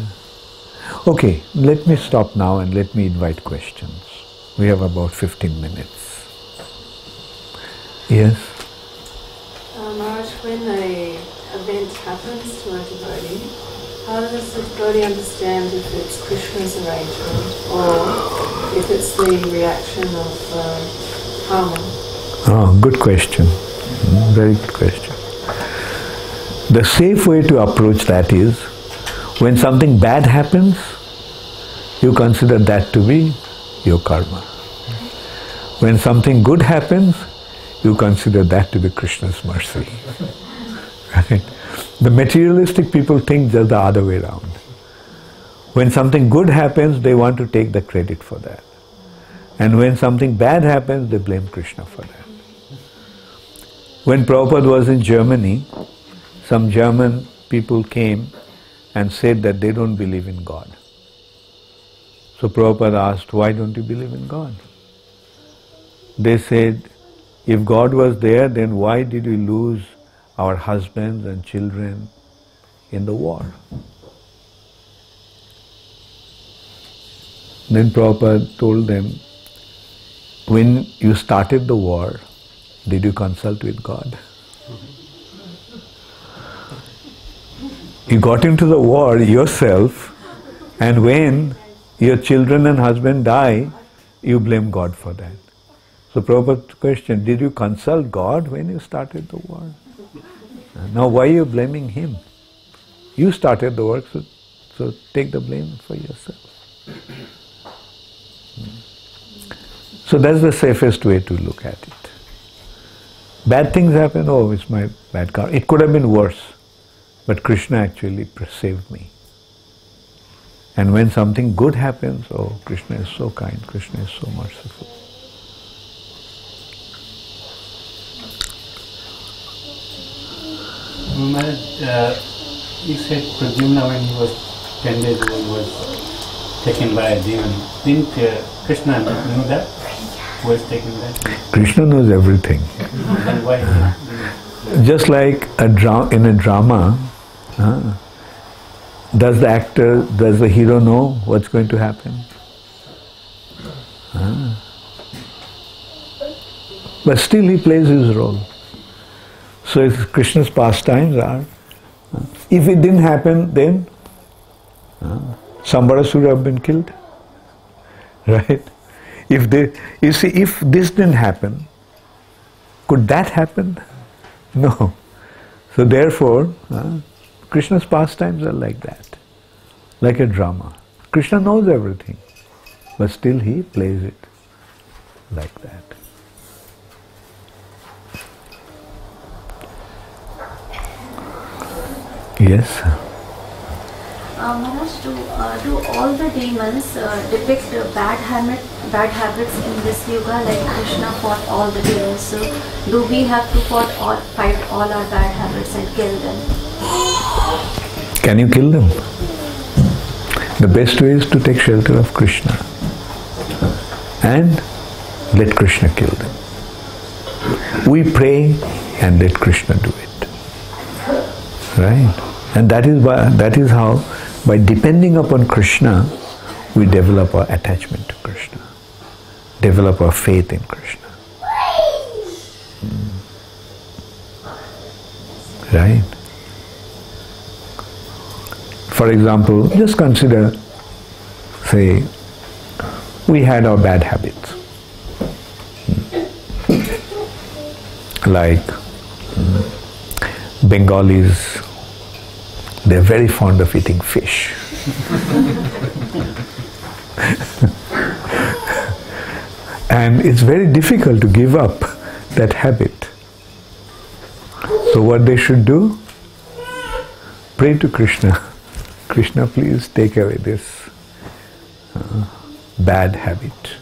Okay, let me stop now and let me invite questions. We have about 15 minutes. Yes? Maharaj, when an event happens to a devotee, how does the devotee understand if it's Krishna's arrangement or if it's the reaction of karma? Oh, good question. Very good question. The safe way to approach that is, when something bad happens, you consider that to be your karma. When something good happens, you consider that to be Krishna's mercy. Right? The materialistic people think just the other way around. When something good happens, they want to take the credit for that. And when something bad happens, they blame Krishna for that. When Prabhupada was in Germany, some German people came and said that they don't believe in God. So Prabhupada asked, why don't you believe in God? They said, if God was there, then why did we lose our husbands and children in the war? Then Prabhupada told them, when you started the war, did you consult with God? You got into the war yourself, and when your children and husband die, you blame God for that. So Prabhupada's question, did you consult God when you started the work? Now why are you blaming Him? You started the work, so take the blame for yourself. So that's the safest way to look at it. Bad things happen, oh, it's my bad karma. It could have been worse, but Krishna actually saved me. And when something good happens, oh, Krishna is so kind, Krishna is so merciful. Maharaj, you said Pradyumna when he was 10 days old was taken by a demon. Didn't Krishna know that? Who was taken by that? Krishna knows everything. Then why? Just like in a drama, does the hero know what's going to happen? But still he plays his role. So if Krishna's pastimes are, if it didn't happen, then somebody should have been killed, right? You see, if this didn't happen, could that happen? No. So therefore, Krishna's pastimes are like that, like a drama. Krishna knows everything, but still he plays it like that. Yes? Maharaj, do all the demons depict bad habits in this yuga, like Krishna fought all the demons? So do we have to fight all our bad habits and kill them? Can you kill them? The best way is to take shelter of Krishna and let Krishna kill them. We pray and let Krishna do it. Right? And that is how, by depending upon Krishna, we develop our attachment to Krishna, develop our faith in Krishna. Right? For example, just consider, say, we had our bad habits. Like Bengalis, they're very fond of eating fish. And it's very difficult to give up that habit. So what they should do? Pray to Krishna. Krishna, please take away this bad habit.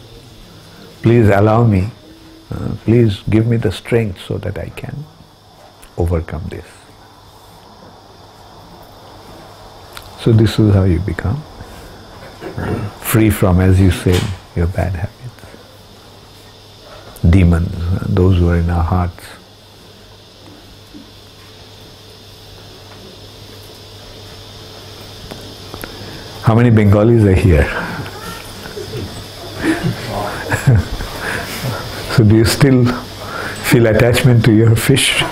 Please allow me, please give me the strength so that I can overcome this. So this is how you become free from, as you said, your bad habits. Demons, those who are in our hearts. How many Bengalis are here? So do you still feel attachment to your fish?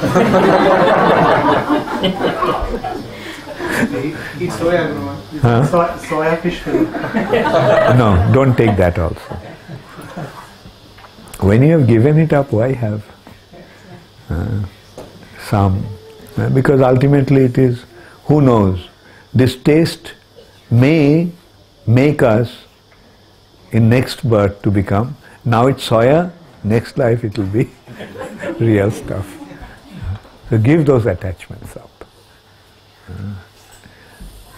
Eat soya, Guru. Huh? Soya fish. No, don't take that also. When you have given it up, why have some? Because ultimately it is, who knows, this taste may make us in next birth to become, now it's soya, next life it will be real stuff. So give those attachments up.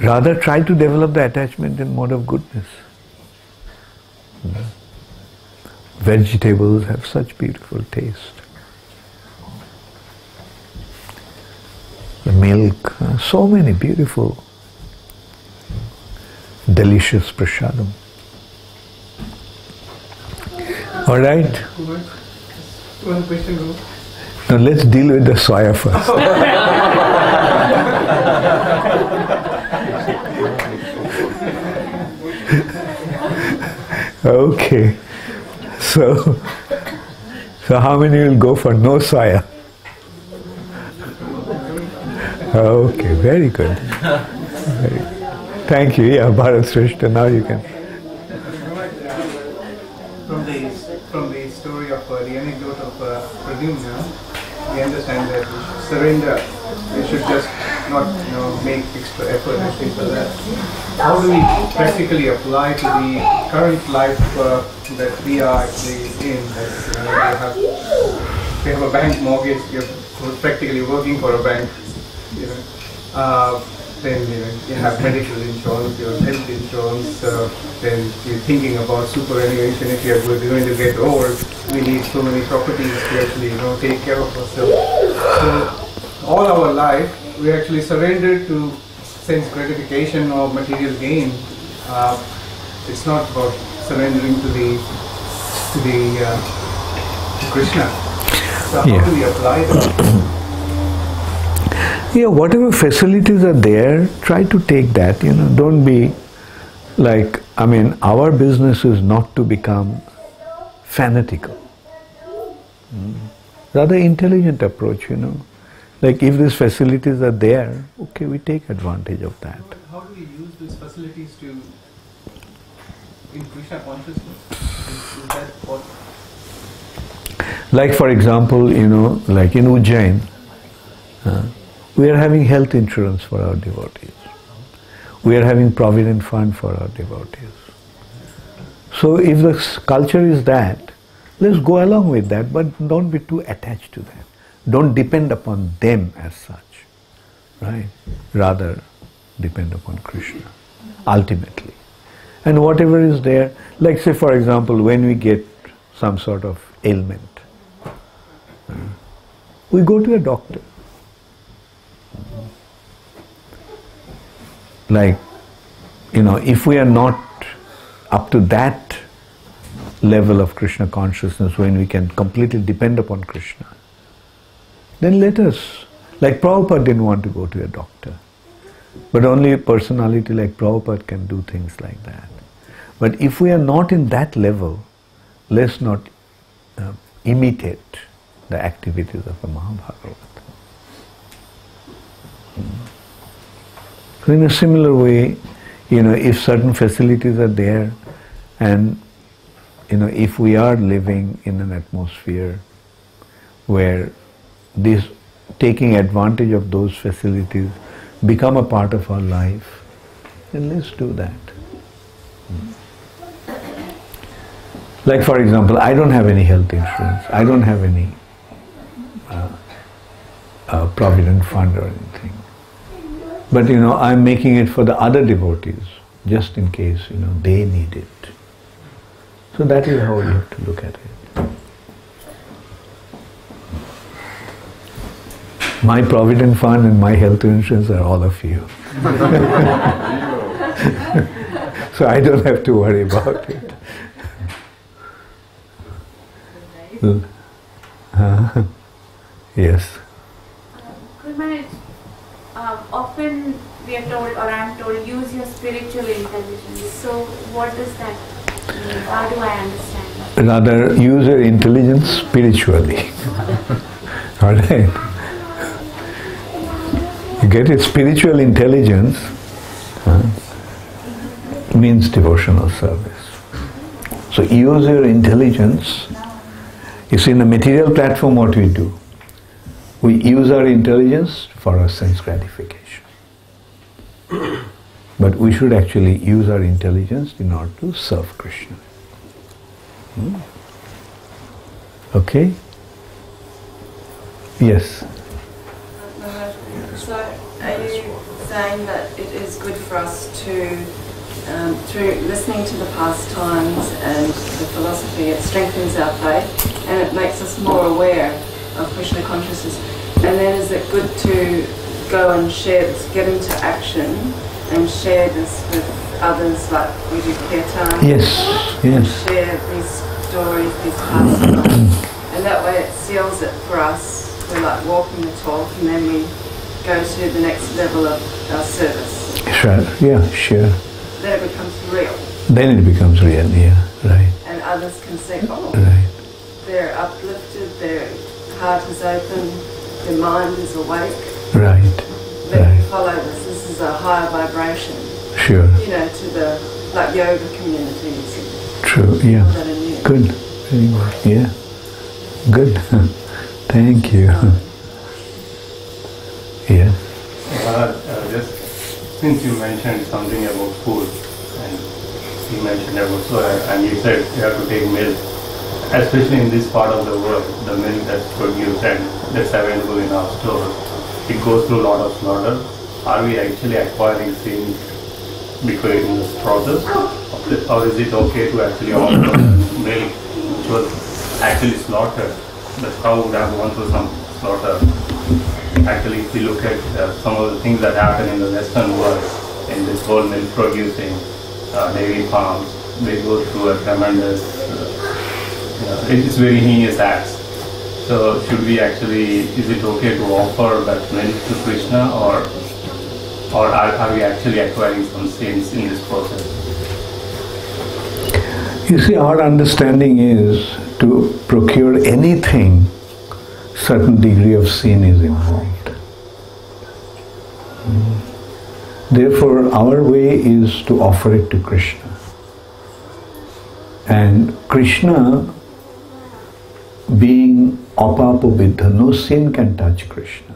Rather try to develop the attachment in mode of goodness. Vegetables have such beautiful taste. The milk, so many beautiful, delicious prasadam. All right? One question, Guru. Now let's deal with the soya first. Okay. So how many will go for no soya? Okay, very good. Very good. Thank you. Yeah, Bharat Shrestha, now you can. From Pradyumna, we understand that we should surrender. We should just not, make extra effort and things like that. How do we practically apply to the current life that we are actually in? That, we have a bank mortgage. You're practically working for a bank. Then you have medical insurance, your health insurance. Then you're thinking about superannuation. If you're going to get old, we need so many properties to actually take care of ourselves. So all our life we actually surrendered to sense gratification or material gain. It's not about surrendering to Krishna. So how do we apply that? Yeah, whatever facilities are there, try to take that, don't be like, our business is not to become fanatical. Rather intelligent approach, Like if these facilities are there, okay, we take advantage of that. How do we use these facilities to in Krishna consciousness? Is that what? Like for example, like in Ujjain, we are having health insurance for our devotees. We are having provident fund for our devotees. So if the culture is that, let's go along with that, but don't be too attached to that. Don't depend upon them as such, right? Rather depend upon Krishna, ultimately. And whatever is there, like say for example, when we get some sort of ailment, we go to a doctor. Like, if we are not up to that level of Krishna consciousness when we can completely depend upon Krishna, then let us. Like Prabhupada didn't want to go to a doctor. But only a personality like Prabhupada can do things like that. But if we are not in that level, let's not imitate the activities of the Mahabharata. So in a similar way, if certain facilities are there and if we are living in an atmosphere where this taking advantage of those facilities become a part of our life, then let's do that. Like for example, I don't have any health insurance, I don't have any provident fund or anything. But I'm making it for the other devotees, just in case they need it. So that is how you have to look at it. My provident fund and my health insurance are all of you. So I don't have to worry about it. Yes. Good Maharaj, often we are told, or I am told, use your spiritual intelligence. So what does that mean? How do I understand that? Rather, use your intelligence spiritually. Alright? You get it? Spiritual intelligence means devotional service. So use your intelligence. You see, in the material platform, what we do? We use our intelligence for our sense gratification. But we should actually use our intelligence in order to serve Krishna. Okay? Yes? So, are you saying that it is good for us to, through listening to the pastimes and the philosophy, it strengthens our faith and it makes us more aware of Krishna consciousness? And then is it good to go and share this, get into action and share this with others, like we do kirtan? Yes, yes. Share these stories, these pastimes, and that way it seals it for us. We're like walking the talk, and then we go to the next level of our service. Sure, yeah, sure. Then it becomes real. Then it becomes real, yeah, right. And others can say, oh, Right. they're uplifted, their heart is open, their mind is awake. Right. Let me Right. follow this. This is a higher vibration. Sure. To the like yoga communities. True, yeah. That are new. Good. Very good. Yeah. Good. Thank you. Yes. Just since you mentioned something about food, and you mentioned about soya, and you said you have to take milk, especially in this part of the world, the milk that's produced and that's available in our stores, it goes through a lot of slaughter. Are we actually acquiring sins because in this process, or is it okay to actually order milk which was actually slaughtered? The cow would have gone through some slaughter. Actually, if you look at some of the things that happen in the Western world, in this whole milk producing dairy farms, they go through a tremendous, it's very heinous acts. So should we actually, is it okay to offer that milk to Krishna, or are we actually acquiring some sins in this process? You see, our understanding is to procure anything, certain degree of sin is involved. Therefore, our way is to offer it to Krishna. And Krishna, being apapaviddha, no sin can touch Krishna.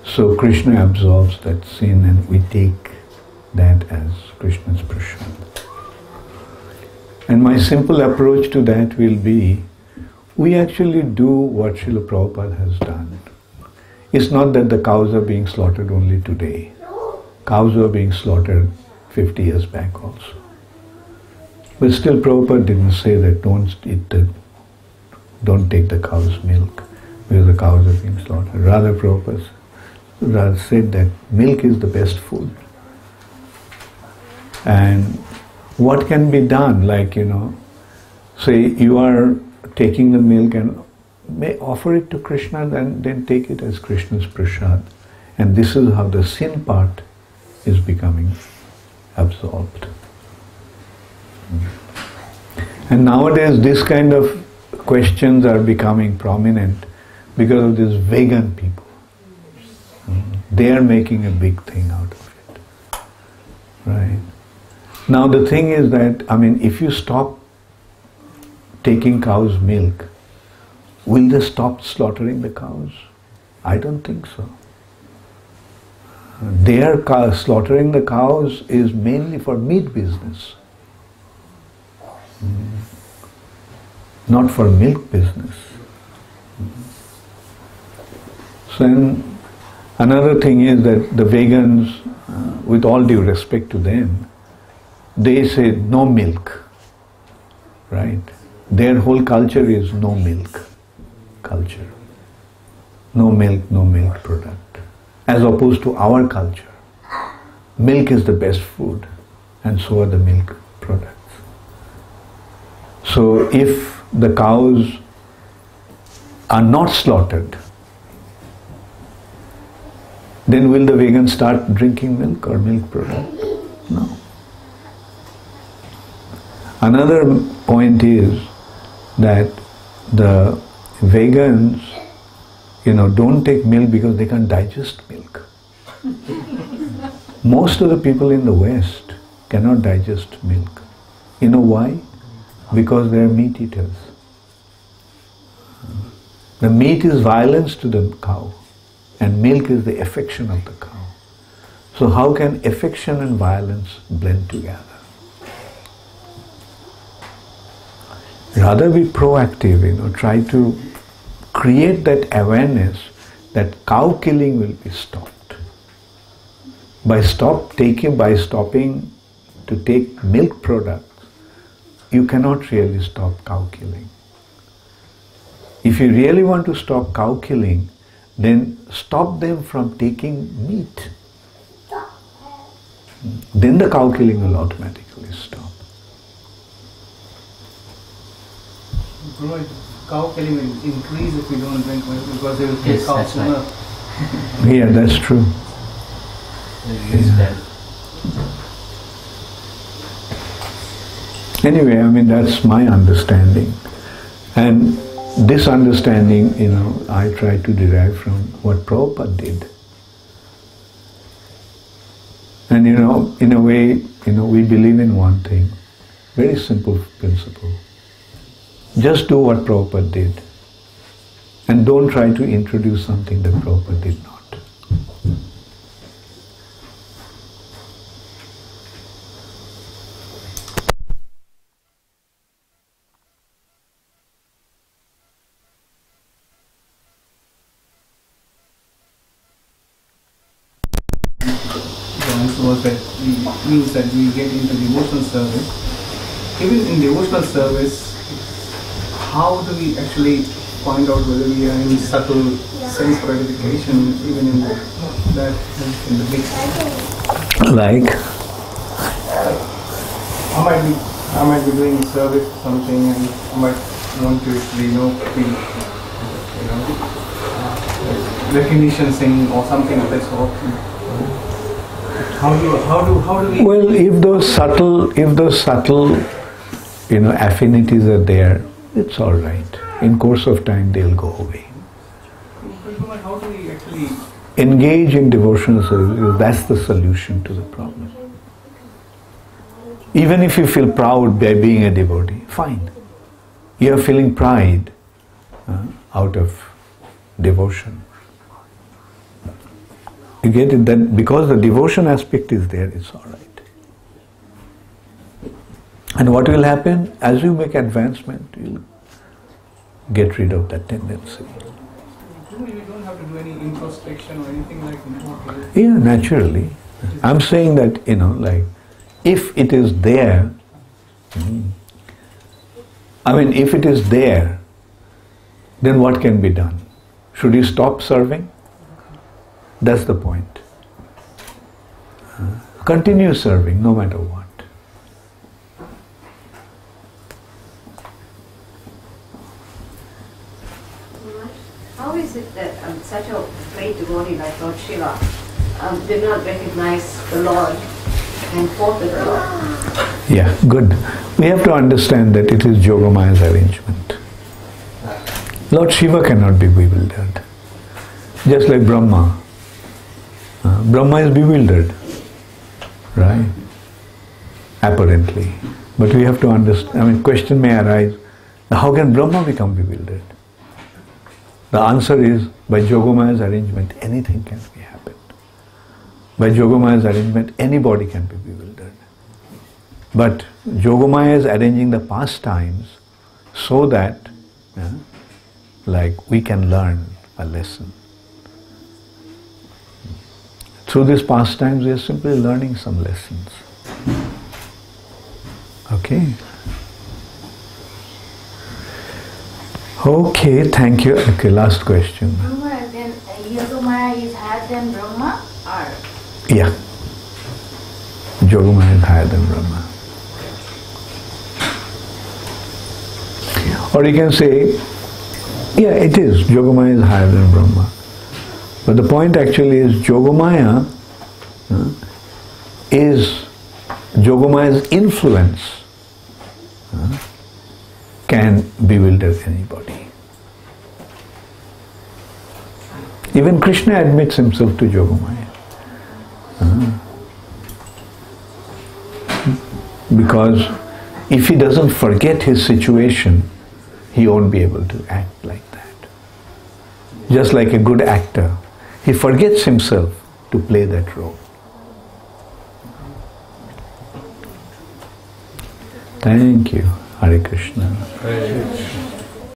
So Krishna absorbs that sin and we take that as Krishna's prasad. And my simple approach to that will be, we actually do what Srila Prabhupada has done. It's not that the cows are being slaughtered only today. Cows were being slaughtered 50 years back also. But still Prabhupada didn't say that don't take the cow's milk because the cows are being slaughtered. Rather Prabhupada said that milk is the best food. And what can be done, like, say you are taking the milk and may offer it to Krishna and then take it as Krishna's prasad. And this is how the sin part is becoming absolved. And nowadays this kind of questions are becoming prominent because of these vegan people. They are making a big thing out of it. Right? Now the thing is that, if you stop taking cow's milk, will they stop slaughtering the cows? I don't think so. Their slaughtering the cows is mainly for meat business, not for milk business. So another thing is that the vegans, with all due respect to them, they say no milk, right? Their whole culture is no milk culture. No milk product. As opposed to our culture, milk is the best food and so are the milk products. So if the cows are not slaughtered, then will the vegans start drinking milk or milk product? No. Another point is that the vegans, don't take milk because they can't digest milk. Most of the people in the West cannot digest milk. You know why? Because they are meat eaters. The meat is violence to the cow and milk is the affection of the cow. So how can affection and violence blend together? Rather be proactive, try to create that awareness that cow killing will be stopped. By stopping to take milk products, you cannot really stop cow killing. If you really want to stop cow killing, then stop them from taking meat. Then the cow killing will automatically stop. Cow killing will increase if we don't drink milk because they will kill cows sooner. Yeah, that's true. Yeah. Anyway, that's my understanding. And this understanding, I try to derive from what Prabhupada did. And in a way, we believe in one thing, very simple principle. Just do what Prabhupada did. And don't try to introduce something that Prabhupada did not. Was that means that we get into devotional service. Even in devotional service, how do we actually find out whether we are in subtle sense gratification, even in that, in the mix? Like? I might be doing service or something, and I might want to actually, feel, recognition thing or something of that sort. How do we? Well, if those subtle, affinities are there, it's all right. In course of time, they'll go away. But how do we actually engage in devotional service? That's the solution to the problem. Even if you feel proud by being a devotee, fine. You are feeling pride out of devotion. You get it? That because the devotion aspect is there, it's all right. And what will happen? As you make advancement, you'll get rid of that tendency. You don't have to do any introspection or anything like that? Yeah, naturally. I'm saying that, if it is there, if it is there, then what can be done? Should you stop serving? That's the point. Continue serving no matter what. How is it that such a great devotee like Lord Shiva did not recognize the Lord and fought with the Lord? Yeah, good. We have to understand that it is Yogamaya's arrangement. Lord Shiva cannot be bewildered. Just like Brahma. Brahma is bewildered, right? Apparently. But we have to understand, question may arise, how can Brahma become bewildered? The answer is, by Yogamaya's arrangement, anything can be happened. By Yogamaya's arrangement, anybody can be bewildered. But Yogamaya is arranging the pastimes so that, we can learn a lesson. Through these pastimes, we are simply learning some lessons. Okay? Okay, thank you. Okay, last question. Then Yogamaya is higher than Brahma, or? Yeah. Yogamaya is higher than Brahma. Or you can say, yeah, it is. Yogamaya is higher than Brahma. But the point actually is Yogamaya is Yogamaya's influence can bewilder anybody. Even Krishna admits himself to Yogamaya. Because if he doesn't forget his situation, he won't be able to act like that. Just like a good actor, he forgets himself to play that role. Thank you. Hare Krishna.